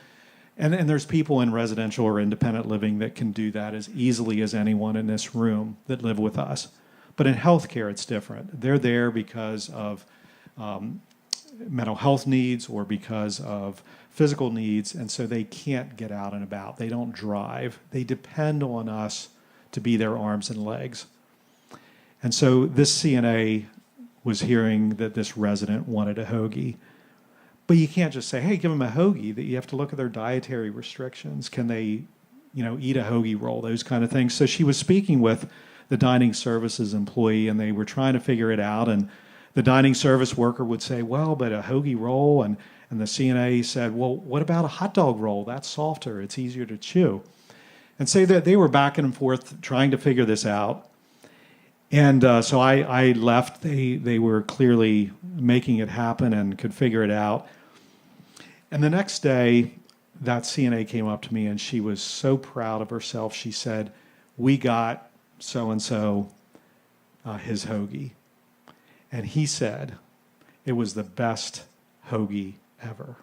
S3: and there's people in residential or independent living that can do that as easily as anyone in this room that live with us. But in healthcare, it's different. They're there because of mental health needs or because of physical needs, and so they can't get out and about. They don't drive. They depend on us to be their arms and legs. And so this CNA was hearing that this resident wanted a hoagie. But you can't just say, hey, give them a hoagie. That you have to look at their dietary restrictions. Can they, eat a hoagie roll, those kind of things. So she was speaking with the dining services employee, and they were trying to figure it out. And the dining service worker would say, well, but a hoagie roll. And the CNA said, well, what about a hot dog roll? That's softer. It's easier to chew. And so that they were back and forth trying to figure this out. And so I left. They were clearly making it happen and could figure it out. And the next day, that CNA came up to me, and she was so proud of herself. She said, we got so-and-so his hoagie. And he said it was the best hoagie ever.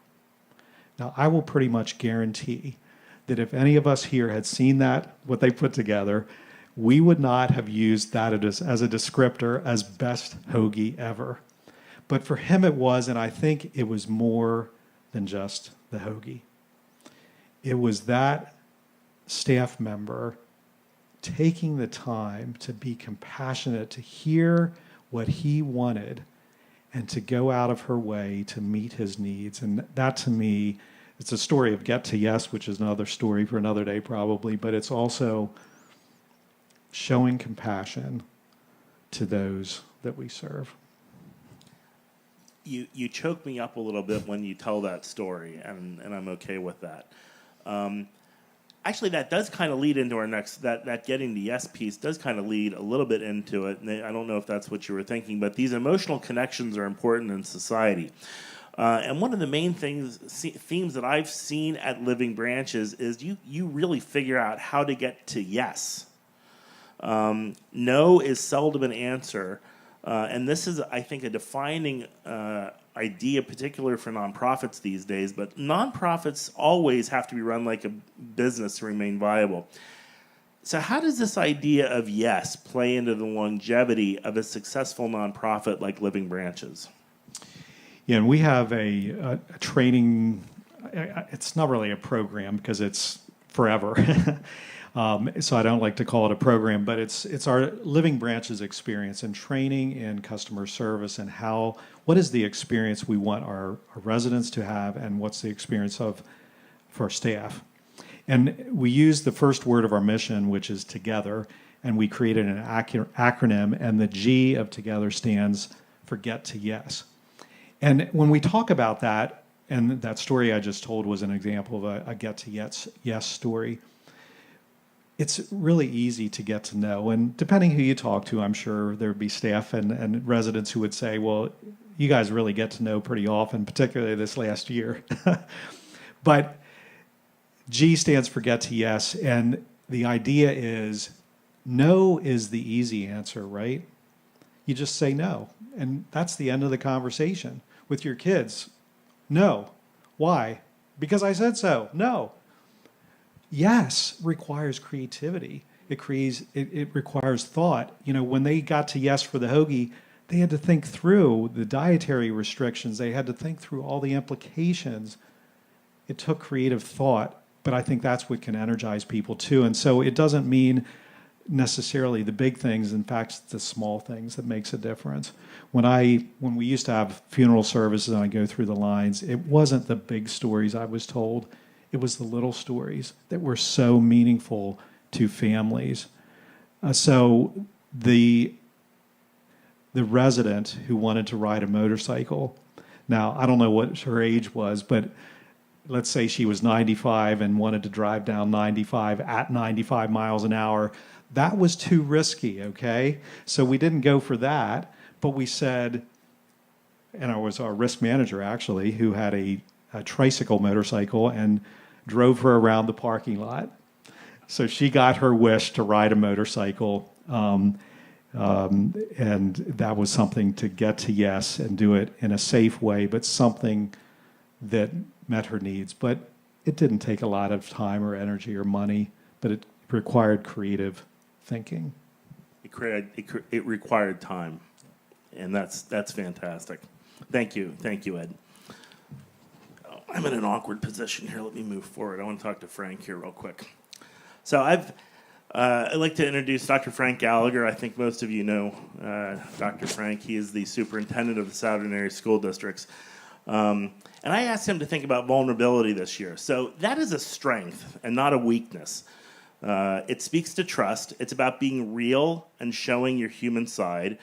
S3: Now, I will pretty much guarantee that if any of us here had seen that, what they put together, we would not have used that as a descriptor as best hoagie ever. But for him it was, and I think it was more than just the hoagie. It was that staff member taking the time to be compassionate, to hear what he wanted, and to go out of her way to meet his needs. And that, to me, it's a story of get to yes, which is another story for another day probably, but it's also showing compassion to those that we serve.
S1: You choke me up a little bit when you tell that story, and I'm okay with that. Actually, that does kind of lead into our next, that getting the yes piece does kind of lead a little bit into it. And I don't know if that's what you were thinking, but these emotional connections are important in society. And one of the main themes that I've seen at Living Branches is you really figure out how to get to yes. No is seldom an answer. And this is, I think, a defining idea, particularly for nonprofits these days. But nonprofits always have to be run like a business to remain viable. So how does this idea of yes play into the longevity of a successful nonprofit like Living Branches?
S3: Yeah, and we have a training, it's not really a program because it's forever. So I don't like to call it a program, but it's our Living Branches experience and training in customer service and what is the experience we want our residents to have, and what's the experience for staff. And we use the first word of our mission, which is together, and we created an acronym, and the G of together stands for get to yes. And when we talk about that, and that story I just told was an example of a get to yes story, it's really easy to get to know. And depending who you talk to, I'm sure there would be staff and residents who would say, well, you guys really get to know pretty often, particularly this last year. But G stands for get to yes. And the idea is no is the easy answer, right? You just say no. And that's the end of the conversation. With your kids, no. Why? Because I said so. No. Yes requires creativity. It requires thought. When they got to yes for the hoagie, they had to think through the dietary restrictions. They had to think through all the implications. It took creative thought, but I think that's what can energize people too. And so it doesn't mean necessarily the big things. In fact, it's the small things that makes a difference. When we used to have funeral services and I go through the lines, it wasn't the big stories I was told. It was the little stories that were so meaningful to families. So the resident who wanted to ride a motorcycle, now I don't know what her age was, but let's say she was 95 and wanted to drive down 95 at 95 miles an hour. That was too risky, okay? So we didn't go for that, but we said, and it was our risk manager actually, who had a tricycle motorcycle, and drove her around the parking lot. So she got her wish to ride a motorcycle. And that was something to get to yes and do it in a safe way, but something that met her needs. But it didn't take a lot of time or energy or money, but it required creative thinking.
S1: It required time, and that's fantastic. Thank you, Ed. Oh, I'm in an awkward position here. Let me move forward. I want to talk to Frank here real quick. So I'd like to introduce Dr. Frank Gallagher. I think most of you know Dr. Frank. He is the superintendent of the Souderton area school districts. And I asked him to think about vulnerability this year. So that is a strength and not a weakness. It speaks to trust. It's about being real and showing your human side.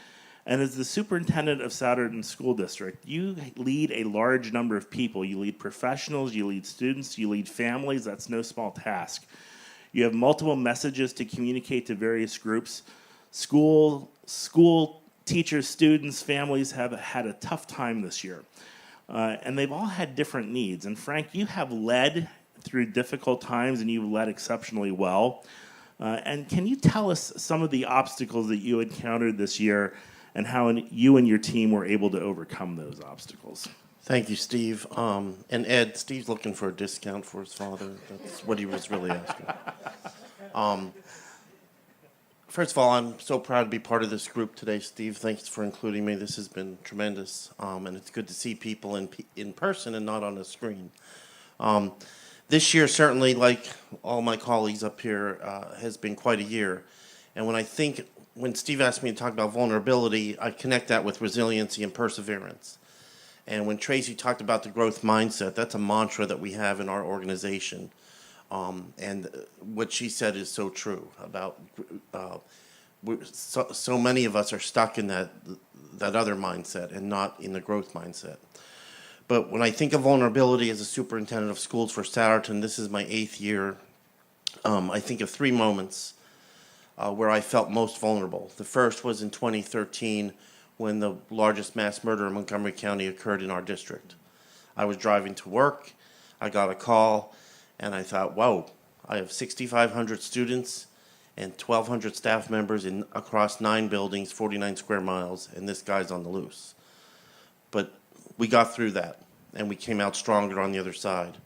S1: And as the superintendent of Souderton School District, you lead a large number of people. You lead professionals, you lead students, you lead families. That's no small task. You have multiple messages to communicate to various groups. School teachers, students, families have had a tough time this year. And they've all had different needs. And Frank, you have led through difficult times, and you've led exceptionally well. And can you tell us some of the obstacles that you encountered this year and how you and your team were able to overcome those obstacles?
S4: Thank you, Steve. And Ed, Steve's looking for a discount for his father. That's what he was really asking. First of all, I'm so proud to be part of this group today, Steve. Thanks for including me. This has been tremendous, and it's good to see people in person and not on a screen. This year, certainly, like all my colleagues up here, has been quite a year. And when Steve asked me to talk about vulnerability, I connect that with resiliency and perseverance. And when Tracy talked about the growth mindset, that's a mantra that we have in our organization. And what she said is so true about so many of us are stuck in that other mindset and not in the growth mindset. But when I think of vulnerability as a superintendent of schools for Souderton, this is my 8th year. I think of 3 moments where I felt most vulnerable. The first was in 2013 when the largest mass murder in Montgomery County occurred in our district. I was driving to work, I got a call, and I thought, whoa, I have 6,500 students and 1,200 staff members across 9 buildings, 49 square miles, and this guy's on the loose. But we got through that, and we came out stronger on the other side.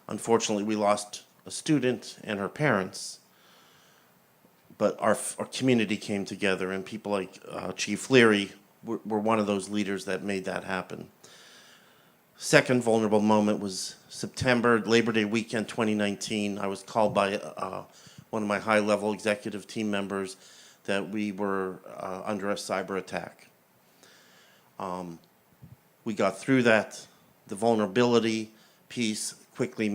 S4: Unfortunately, we lost a student and her parents, but our community came together, and people like Chief Leary were one of those leaders that made that happen. Second vulnerable moment was September, Labor Day weekend 2019. I was called by one of my high-level executive team members that we were under a cyber attack. We got through that. The vulnerability piece quickly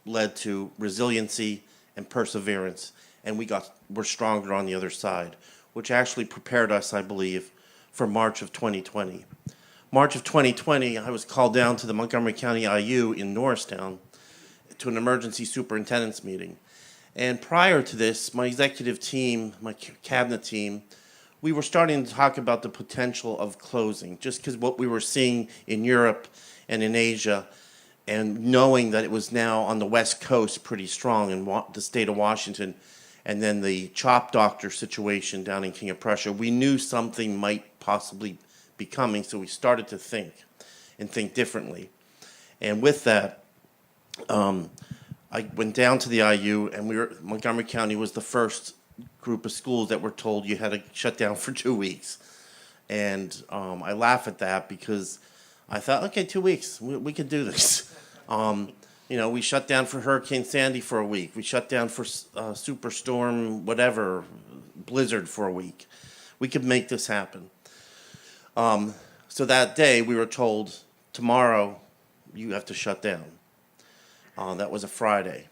S4: led to resiliency and perseverance, and we're stronger on the other side, which actually prepared us, I believe, for March of 2020. March of 2020, I was called down to the Montgomery County IU in Norristown to an emergency superintendent's meeting. And prior to this, my executive team, my cabinet team, we were starting to talk about the potential of closing, just because what we were seeing in Europe and in Asia, and knowing that it was now on the West Coast pretty strong in the state of Washington, and then the CHOP doctor situation down in King of Prussia, we knew something might possibly be coming, so we started to think differently. And with that, I went down to the IU, and Montgomery County was the first group of schools that were told you had to shut down for 2 weeks. And I laugh at that because I thought, okay, 2 weeks, we could do this. We shut down for Hurricane Sandy for a week. We shut down for Superstorm, whatever, blizzard for a week. We could make this happen. So that day we were told, tomorrow you have to shut down. That was a Friday.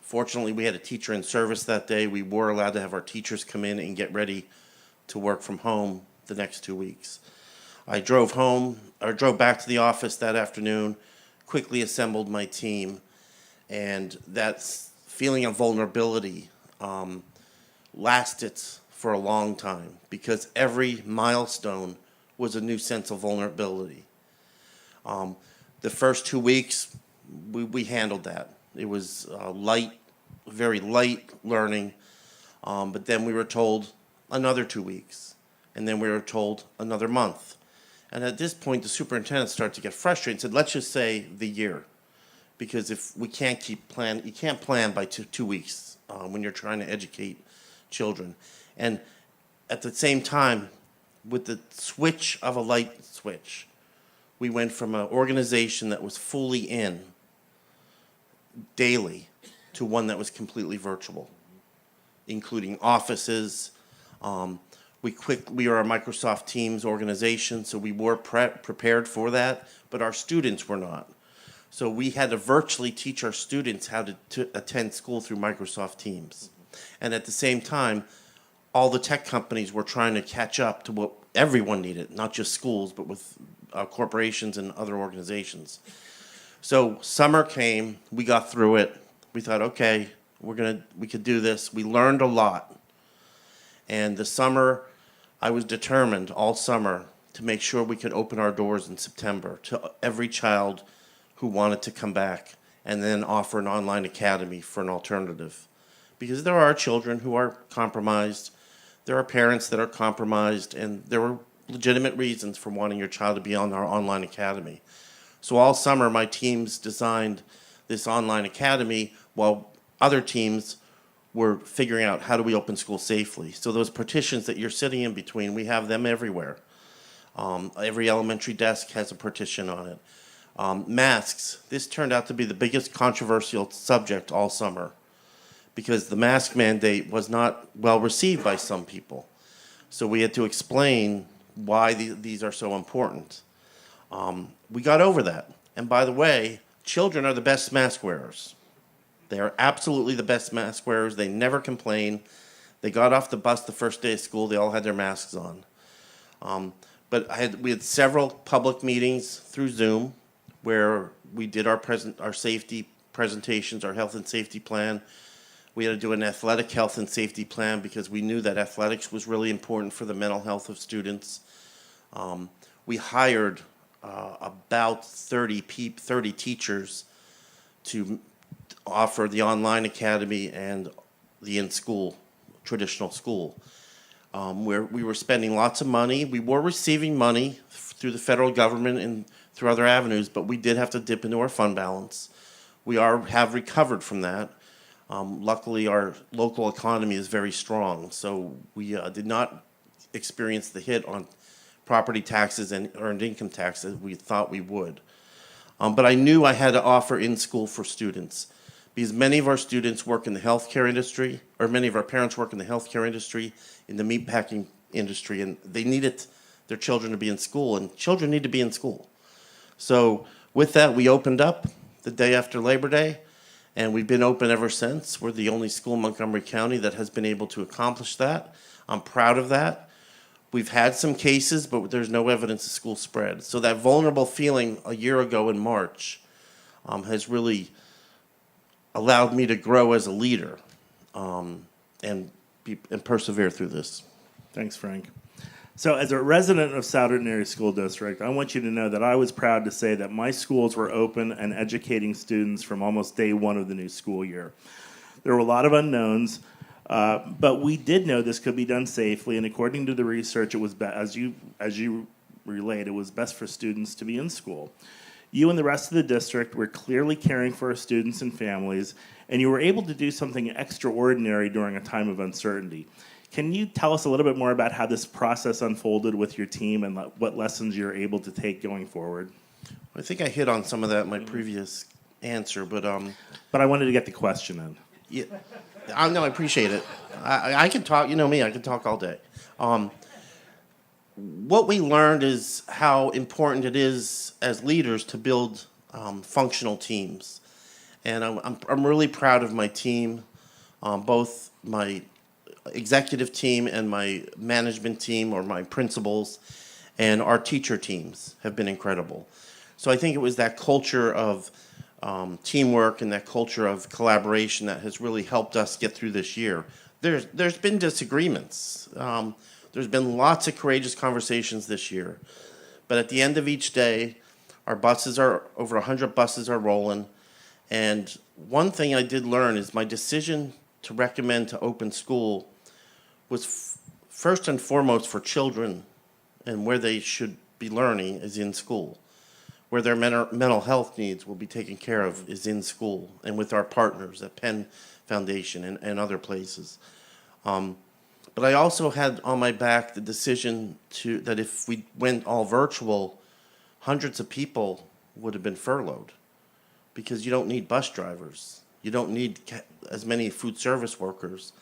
S4: Fortunately, we had a teacher in service that day. We were allowed to have our teachers come in and get ready to work from home the next 2 weeks. I drove back to the office that afternoon, quickly assembled my team, and that feeling of vulnerability lasted for a long time because every milestone was a new sense of vulnerability. The first 2 weeks, we handled that. It was light, very light learning. But then we were told another 2 weeks, and then we were told another month. And at this point, the superintendent started to get frustrated and said, let's just say the year. Because if we can't you can't plan by 2 weeks when you're trying to educate children. And at the same time, with the switch of a light switch, we went from an organization that was fully in daily to one that was completely virtual, including offices. We are a Microsoft Teams organization, so we were prepared for that, but our students were not. So we had to virtually teach our students how to attend school through Microsoft Teams. And at the same time, all the tech companies were trying to catch up to what everyone needed, not just schools, but with corporations and other organizations. So summer came, we got through it. We thought, okay, we could do this. We learned a lot. And the summer, I was determined all summer to make sure we could open our doors in September to every child who wanted to come back, and then offer an online academy for an alternative. Because there are children who are compromised, there are parents that are compromised, and there were legitimate reasons for wanting your child to be on our online academy. So all summer, my teams designed this online academy while other teams were figuring out how do we open school safely. So those partitions that you're sitting in between, we have them everywhere. Every elementary desk has a partition on it. Masks. This turned out to be the biggest controversial subject all summer because the mask mandate was not well received by some people. So we had to explain why these are so important. We got over that. And by the way, children are the best mask wearers. They are absolutely the best mask wearers. They never complain. They got off the bus the first day of school. They all had their masks on. But we had several public meetings through Zoom where we did our safety presentations, our health and safety plan. We had to do an athletic health and safety plan because we knew that athletics was really important for the mental health of students. We hired about 30 teachers to offer the online academy and the in-school, traditional school, where we were spending lots of money. We were receiving money through the federal government and through other avenues, but we did have to dip into our fund balance. We have recovered from that. Luckily, our local economy is very strong, so we did not experience the hit on property taxes and earned income tax as we thought we would. But I knew I had to offer in-school for students because many of our students work in the healthcare industry, or many of our parents work in the healthcare industry, in the meatpacking industry, and they needed their children to be in school, and children need to be in school. So with that, we opened up the day after Labor Day, and we've been open ever since. We're the only school in Montgomery County that has been able to accomplish that. I'm proud of that. We've had some cases, but there's no evidence of school spread. So that vulnerable feeling a year ago in March has really allowed me to grow as a leader and persevere through this.
S1: Thanks, Frank. So as a resident of Souderton Area School District, I want you to know that I was proud to say that my schools were open and educating students from almost day one of the new school year. There were a lot of unknowns, but we did know this could be done safely, and according to the research, it was as you relayed, it was best for students to be in school. You and the rest of the district were clearly caring for our students and families, and you were able to do something extraordinary during a time of uncertainty. Can you tell us a little bit more about how this process unfolded with your team and what lessons you're able to take going forward?
S4: I think I hit on some of that in my previous answer, but
S1: I wanted to get the question in.
S4: yeah, no, I appreciate it. I can talk. You know me, I can talk all day. What we learned is how important it is as leaders to build functional teams, and I'm really proud of my team, both my executive team and my management team, or my principals, and our teacher teams have been incredible. So I think it was that culture of teamwork and that culture of collaboration that has really helped us get through this year. There's been disagreements. There's been lots of courageous conversations this year. But at the end of each day, our buses are, over 100 buses are rolling, and one thing I did learn is my decision to recommend to open school was first and foremost for children, and where they should be learning is in school. Where their mental health needs will be taken care of is in school, and with our partners at Penn Foundation and other places. But I also had on my back the decision that if we went all virtual, hundreds of people would have been furloughed, because you don't need bus drivers. You don't need as many food service workers.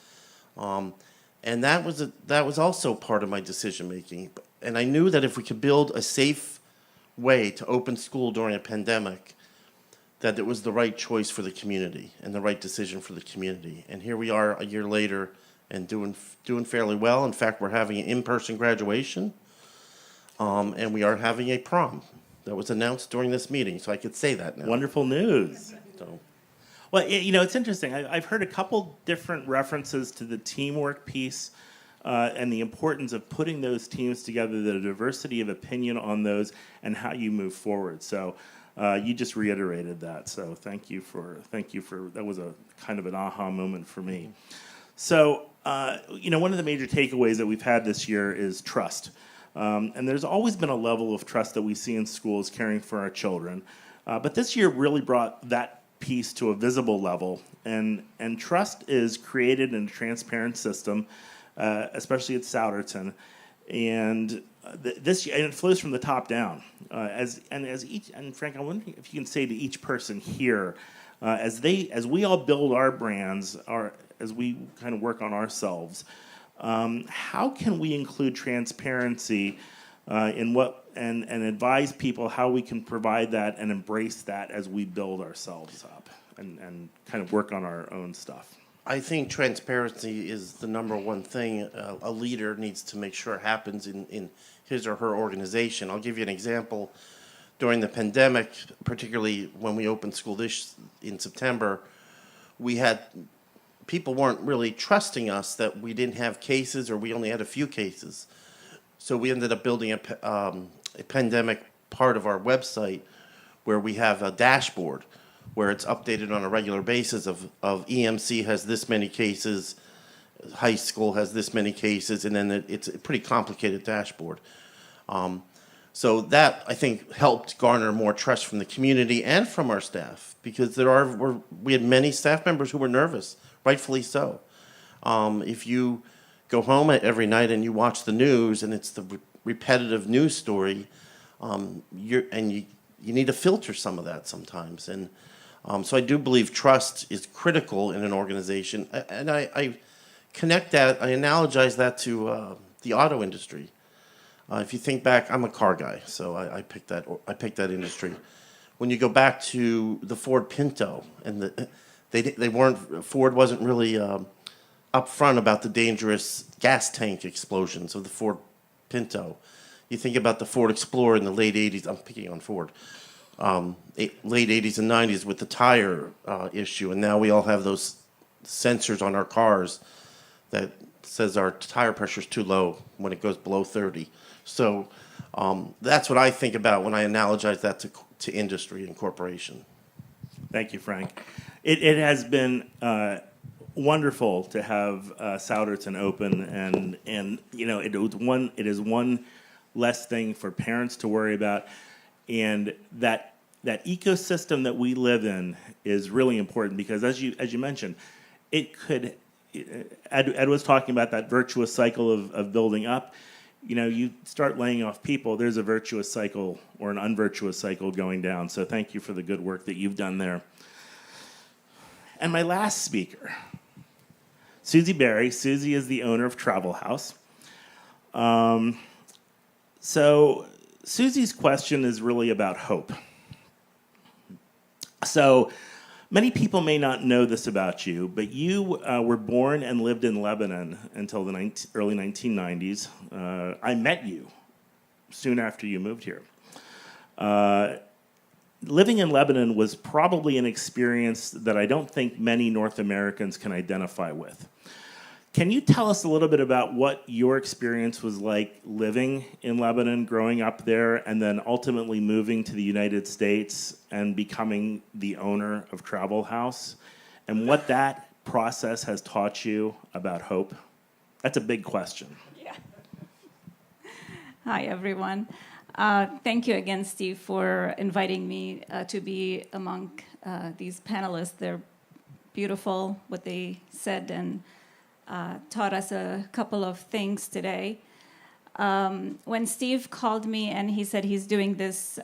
S4: And that was also part of my decision making. And I knew that if we could build a safe way to open school during a pandemic, that it was the right choice for the community and the right decision for the community. And here we are a year later and doing fairly well. In fact, we're having an in-person graduation, and we are having a prom that was announced during this meeting, so I could say that now.
S1: Wonderful news.
S4: So,
S1: Well, it's interesting. I've heard a couple different references to the teamwork piece and the importance of putting those teams together, the diversity of opinion on those, and how you move forward. So you just reiterated that. So thank you for that was a kind of an aha moment for me. So one of the major takeaways that we've had this year is trust. And there's always been a level of trust that we see in schools caring for our children. But this year really brought that piece to a visible level. And trust is created in a transparent system, especially at Souderton. And this and it flows from the top down. And Frank, I wonder if you can say to each person here, as we all build our brands, as we kind of work on ourselves, how can we include transparency in what and advise people how we can provide that and embrace that as we build ourselves up and kind of work on our own stuff?
S4: I think transparency is the number one thing a leader needs to make sure happens in his or her organization. I'll give you an example. During the pandemic, particularly when we opened school in September, people weren't really trusting us that we didn't have cases, or we only had a few cases. So we ended up building a pandemic part of our website where we have a dashboard where it's updated on a regular basis of EMC has this many cases, high school has this many cases, and then it's a pretty complicated dashboard. So that, I think, helped garner more trust from the community and from our staff, because we had many staff members who were nervous, rightfully so. If you go home every night and you watch the news and it's the repetitive news story, you need to filter some of that sometimes. And so I do believe trust is critical in an organization. And I connect that, I analogize that to the auto industry. If you think back, I'm a car guy, so I picked that industry. When you go back to the Ford Pinto, and Ford wasn't really upfront about the dangerous gas tank explosions of the Ford Pinto. You think about the Ford Explorer in the late 80s, I'm picking on Ford, late 80s and 90s with the tire issue, and now we all have those sensors on our cars that says our tire pressure is too low when it goes below 30. So that's what I think about when I analogize that to industry and corporation. Thank you,
S1: Frank. It has been wonderful to have Souderton open, and it is one less thing for parents to worry about, and that ecosystem that we live in is really important, because as you mentioned, it could. Ed was talking about that virtuous cycle of building up. You start laying off people, there's a virtuous cycle or an unvirtuous cycle going down. So thank you for the good work that you've done there. And my last speaker, Suzi Berry. Suzi is the owner of Travel Haus. So Suzi's question is really about hope. So many people may not know this about you, but you were born and lived in Lebanon until the early 1990s. I met you soon after you moved here. Living in Lebanon was probably an experience that I don't think many North Americans can identify with. Can you tell us a little bit about what your experience was like living in Lebanon, growing up there, and then ultimately moving to the United States and becoming the owner of Travel House, and what that process has taught you about hope? That's a big question.
S7: Yeah. Hi, everyone. Thank you again, Steve, for inviting me to be among these panelists. They're beautiful, what they said, and taught us a couple of things today. When Steve called me and he said he's doing this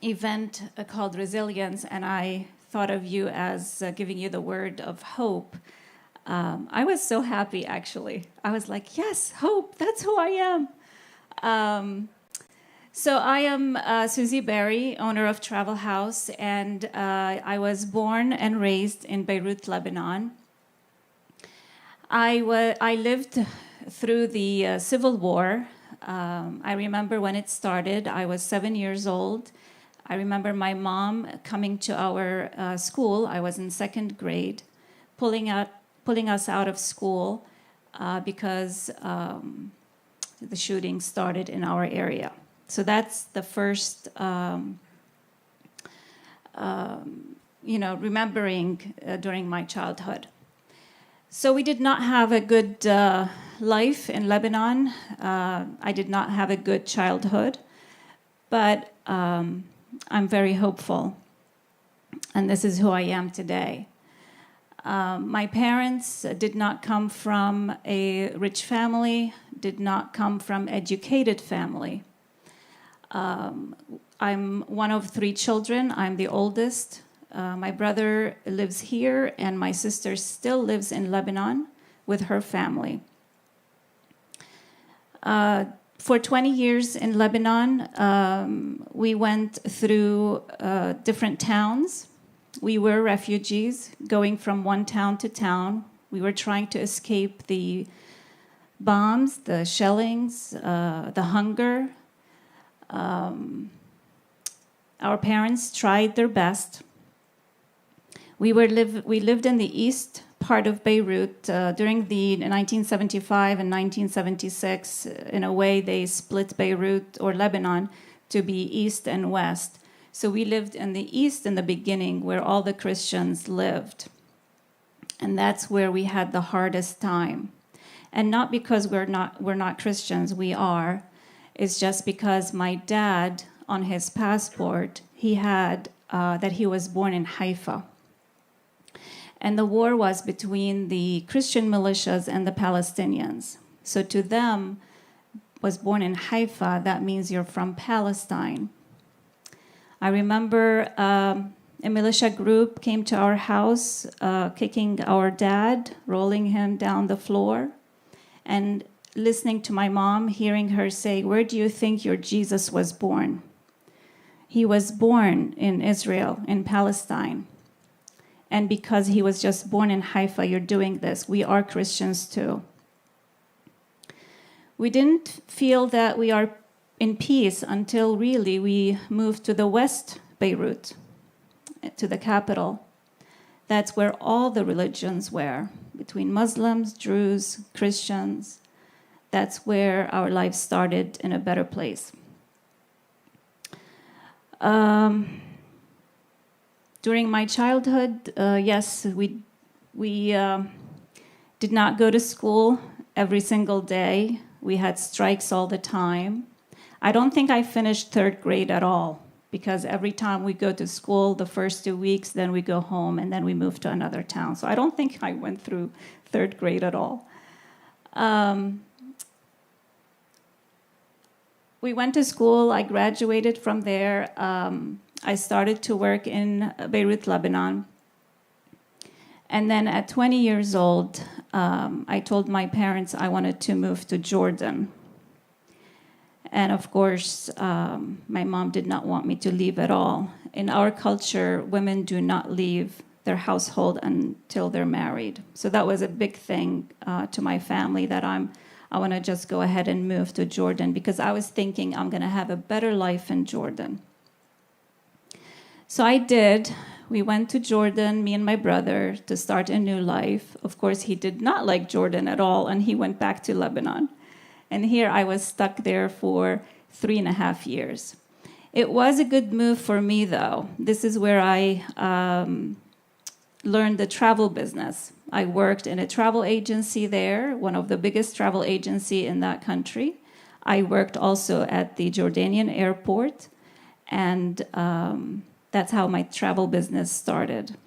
S7: event called Resilience, and I thought of you as giving you the word of hope, I was so happy, actually. I was like, yes, hope, that's who I am. So I am Suzi Berry, owner of Travel House, and I was born and raised in Beirut, Lebanon. I lived through the Civil War. I remember when it started. I was 7 years old. I remember my mom coming to our school. I was in second grade, pulling us out of school because the shooting started in our area. So that's the first, remembering during my childhood. So we did not have a good life in Lebanon. I did not have a good childhood, but I'm very hopeful, and this is who I am today. My parents did not come from a rich family, did not come from educated family. I'm one of 3 children. I'm the oldest. My brother lives here, and my sister still lives in Lebanon with her family. For 20 years in Lebanon, we went through different towns. We were refugees going from one town to town. We were trying to escape the bombs, the shellings, the hunger. Our parents tried their best. We lived in the east part of Beirut during the 1975 and 1976. In a way, they split Beirut or Lebanon to be east and west. So we lived in the east in the beginning, where all the Christians lived, and that's where we had the hardest time. And not because we're not Christians, we are. It's just because my dad, on his passport, he had that he was born in Haifa. And the war was between the Christian militias and the Palestinians. So to them, was born in Haifa, that means you're from Palestine. I remember a militia group came to our house, kicking our dad, rolling him down the floor, and listening to my mom, hearing her say, "Where do you think your Jesus was born?" He was born in Israel, in Palestine. And because he was just born in Haifa, you're doing this. We are Christians too. We didn't feel that we are in peace until really we moved to the West Beirut, to the capital. That's where all the religions were, between Muslims, Druze, Christians. That's where our life started in a better place. During my childhood, yes, we did not go to school every single day. We had strikes all the time. I don't think I finished 3rd grade at all, because every time we go to school, the first 2 weeks, then we go home, and then we move to another town. So I don't think I went through 3rd grade at all. We went to school. I graduated from there. I started to work in Beirut, Lebanon. And then at 20 years old, I told my parents I wanted to move to Jordan. And of course, my mom did not want me to leave at all. In our culture, women do not leave their household until they're married. So that was a big thing to my family, that I want to just go ahead and move to Jordan, because I was thinking I'm going to have a better life in Jordan. So I did. We went to Jordan, me and my brother, to start a new life. Of course, he did not like Jordan at all, and he went back to Lebanon. And here I was stuck there for 3.5 years. It was a good move for me, though. This is where I learned the travel business. I worked in a travel agency there, one of the biggest travel agency in that country. I worked also at the Jordanian airport, and that's how my travel business started.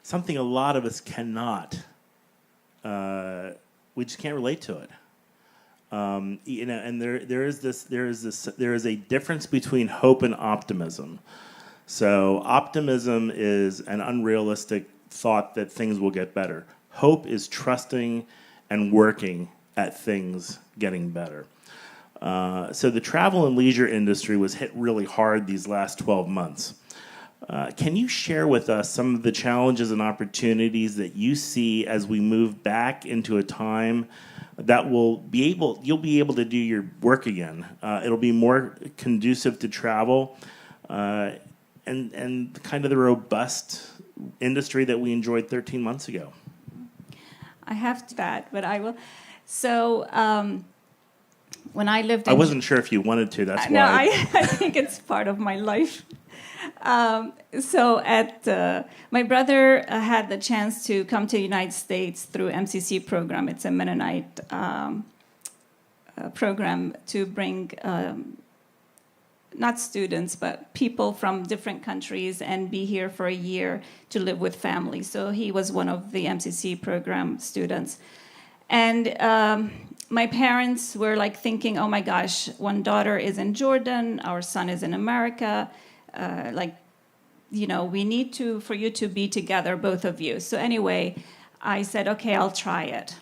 S1: Something a lot of us cannot, we just can't relate to it. And there is a difference between hope and optimism. So optimism is an unrealistic thought that things will get better. Hope is trusting and working at things getting better. So the travel and leisure industry was hit really hard these last 12 months. Can you share with us some of the challenges and opportunities that you see as we move back into a time that you'll be able to do your work again? It'll be more conducive to travel and kind of the robust industry that we enjoyed 13 months ago.
S7: I have that, but I will. So when I lived in...
S1: I wasn't sure if you wanted to, that's why.
S7: No, I think it's part of my life. My brother had the chance to come to the United States through MCC program. It's a Mennonite program to bring not students, but people from different countries and be here for a year to live with family. So he was one of the MCC program students. And my parents were like thinking, oh my gosh, one daughter is in Jordan, our son is in America. We need for you to be together, both of you. So anyway, I said, okay, I'll try it.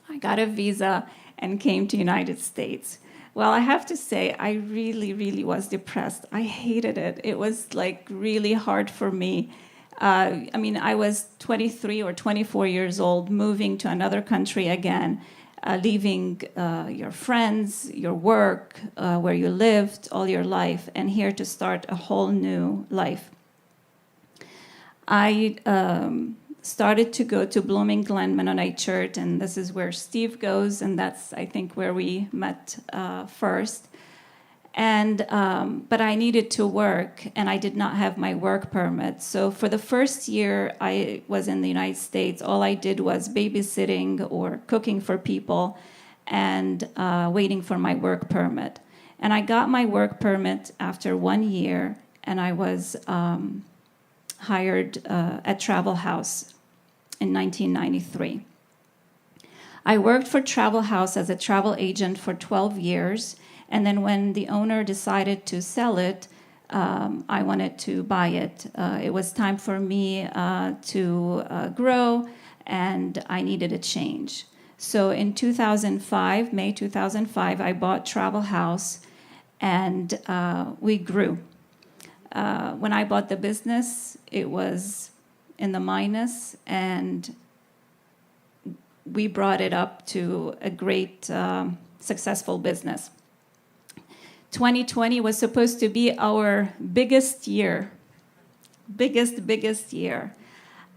S7: I got a visa and came to United States. Well, I have to say, I really, really was depressed. I hated it. It was like really hard for me. I was 23 or 24 years old, moving to another country again, leaving your friends, your work, where you lived all your life, and here to start a whole new life. I started to go to Blooming Glen Mennonite Church, and this is where Steve goes, and that's, I think, where we met first. But I needed to work, and I did not have my work permit. So for the first year I was in the United States, all I did was babysitting or cooking for people and waiting for my work permit. And I got my work permit after 1 year, and I was hired at Travel Haus in 1993. I worked for Travel Haus as a travel agent for 12 years. And then when the owner decided to sell it, I wanted to buy it. It was time for me to grow, and I needed a change. So in 2005, May 2005, I bought Travel Haus, and we grew. When I bought the business, it was in the minus, and we brought it up to a great, successful business. 2020 was supposed to be our biggest year, biggest year.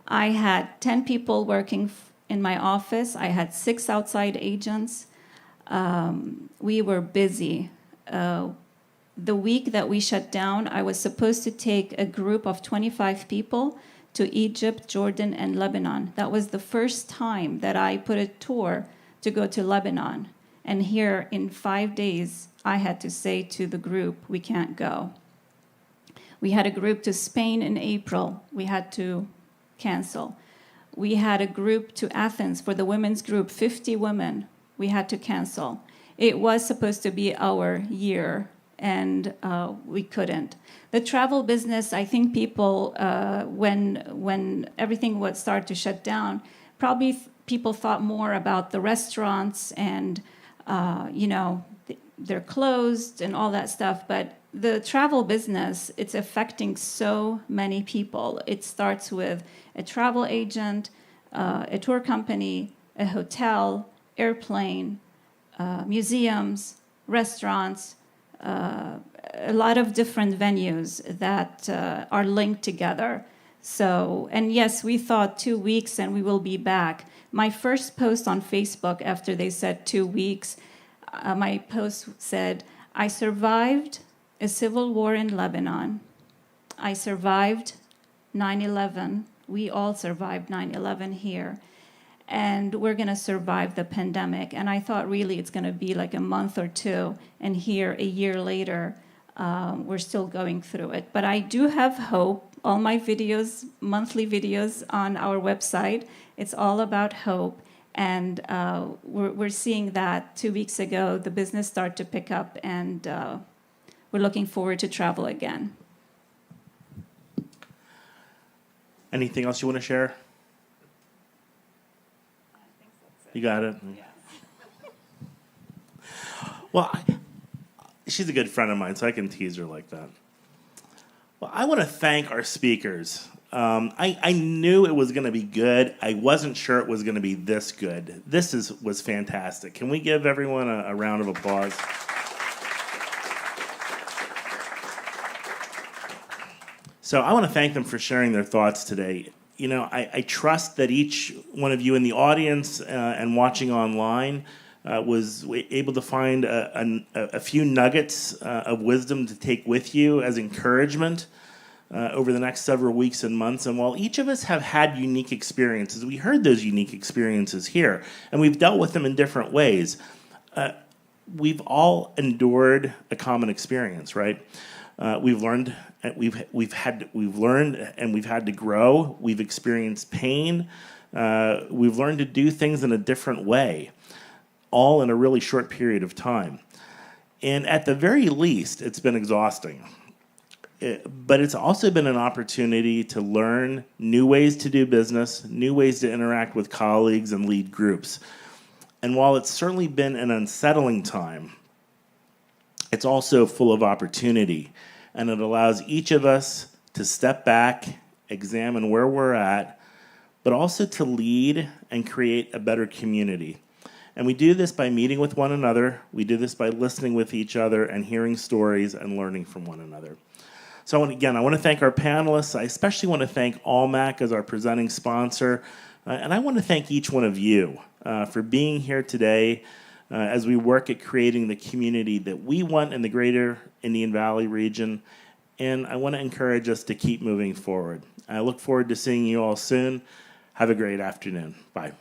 S7: I had 10 people working in my office. I had 6 outside agents. We were busy. The week that we shut down, I was supposed to take a group of 25 people to Egypt, Jordan, and Lebanon. That was the first time that I put a tour to go to Lebanon. And here in 5 days, I had to say to the group, we can't go. We had a group to Spain in April. We had to cancel. We had a group to Athens for the women's group, 50 women. We had to cancel. It was supposed to be our year, and we couldn't. The travel business, I think people, when everything would start to shut down, probably people thought more about the restaurants and, they're closed and all that stuff. But the travel business, it's affecting so many people. It starts with a travel agent, a tour company, a hotel, airplane, museums, restaurants, a lot of different venues that are linked together. So, and yes, we thought 2 weeks and we will be back. My first post on Facebook after they said 2 weeks, my post said, I survived a civil war in Lebanon. I survived 9/11. We all survived 9/11 here. And we're going to survive the pandemic. And I thought really it's going to be like a month or two. And here, a year later, we're still going through it. But I do have hope. All my videos, monthly videos on our website, it's all about hope. And we're seeing that 2 weeks ago, the business started to pick up, and we're looking forward to travel again.
S1: Anything else you want to share? You got it? Well, she's a good friend of mine, so I can tease her like that. Well, I want to thank our speakers. I knew it was going to be good. I wasn't sure it was going to be this good. This was fantastic. Can we give everyone a round of applause? So I want to thank them for sharing their thoughts today. You know, I trust that each one of you in the audience and watching online was able to find a few nuggets of wisdom to take with you as encouragement over the next several weeks and months. And while each of us have had unique experiences, we heard those unique experiences here, and we've dealt with them in different ways. We've all endured a common experience, right? We've learned. We've learned and we've had to grow. We've experienced pain. We've learned to do things in a different way, all in a really short period of time. And at the very least, it's been exhausting. But it's also been an opportunity to learn new ways to do business, new ways to interact with colleagues and lead groups. And while it's certainly been an unsettling time, it's also full of opportunity. And it allows each of us to step back, examine where we're at, but also to lead and create a better community. And we do this by meeting with one another. We do this by listening with each other and hearing stories and learning from one another. So again, I want to thank our panelists. I especially want to thank Almac as our presenting sponsor. And I want to thank each one of you for being here today as we work at creating the community that we want in the greater Indian Valley region. And I want to encourage us to keep moving forward. I look forward to seeing you all soon. Have a great afternoon. Bye.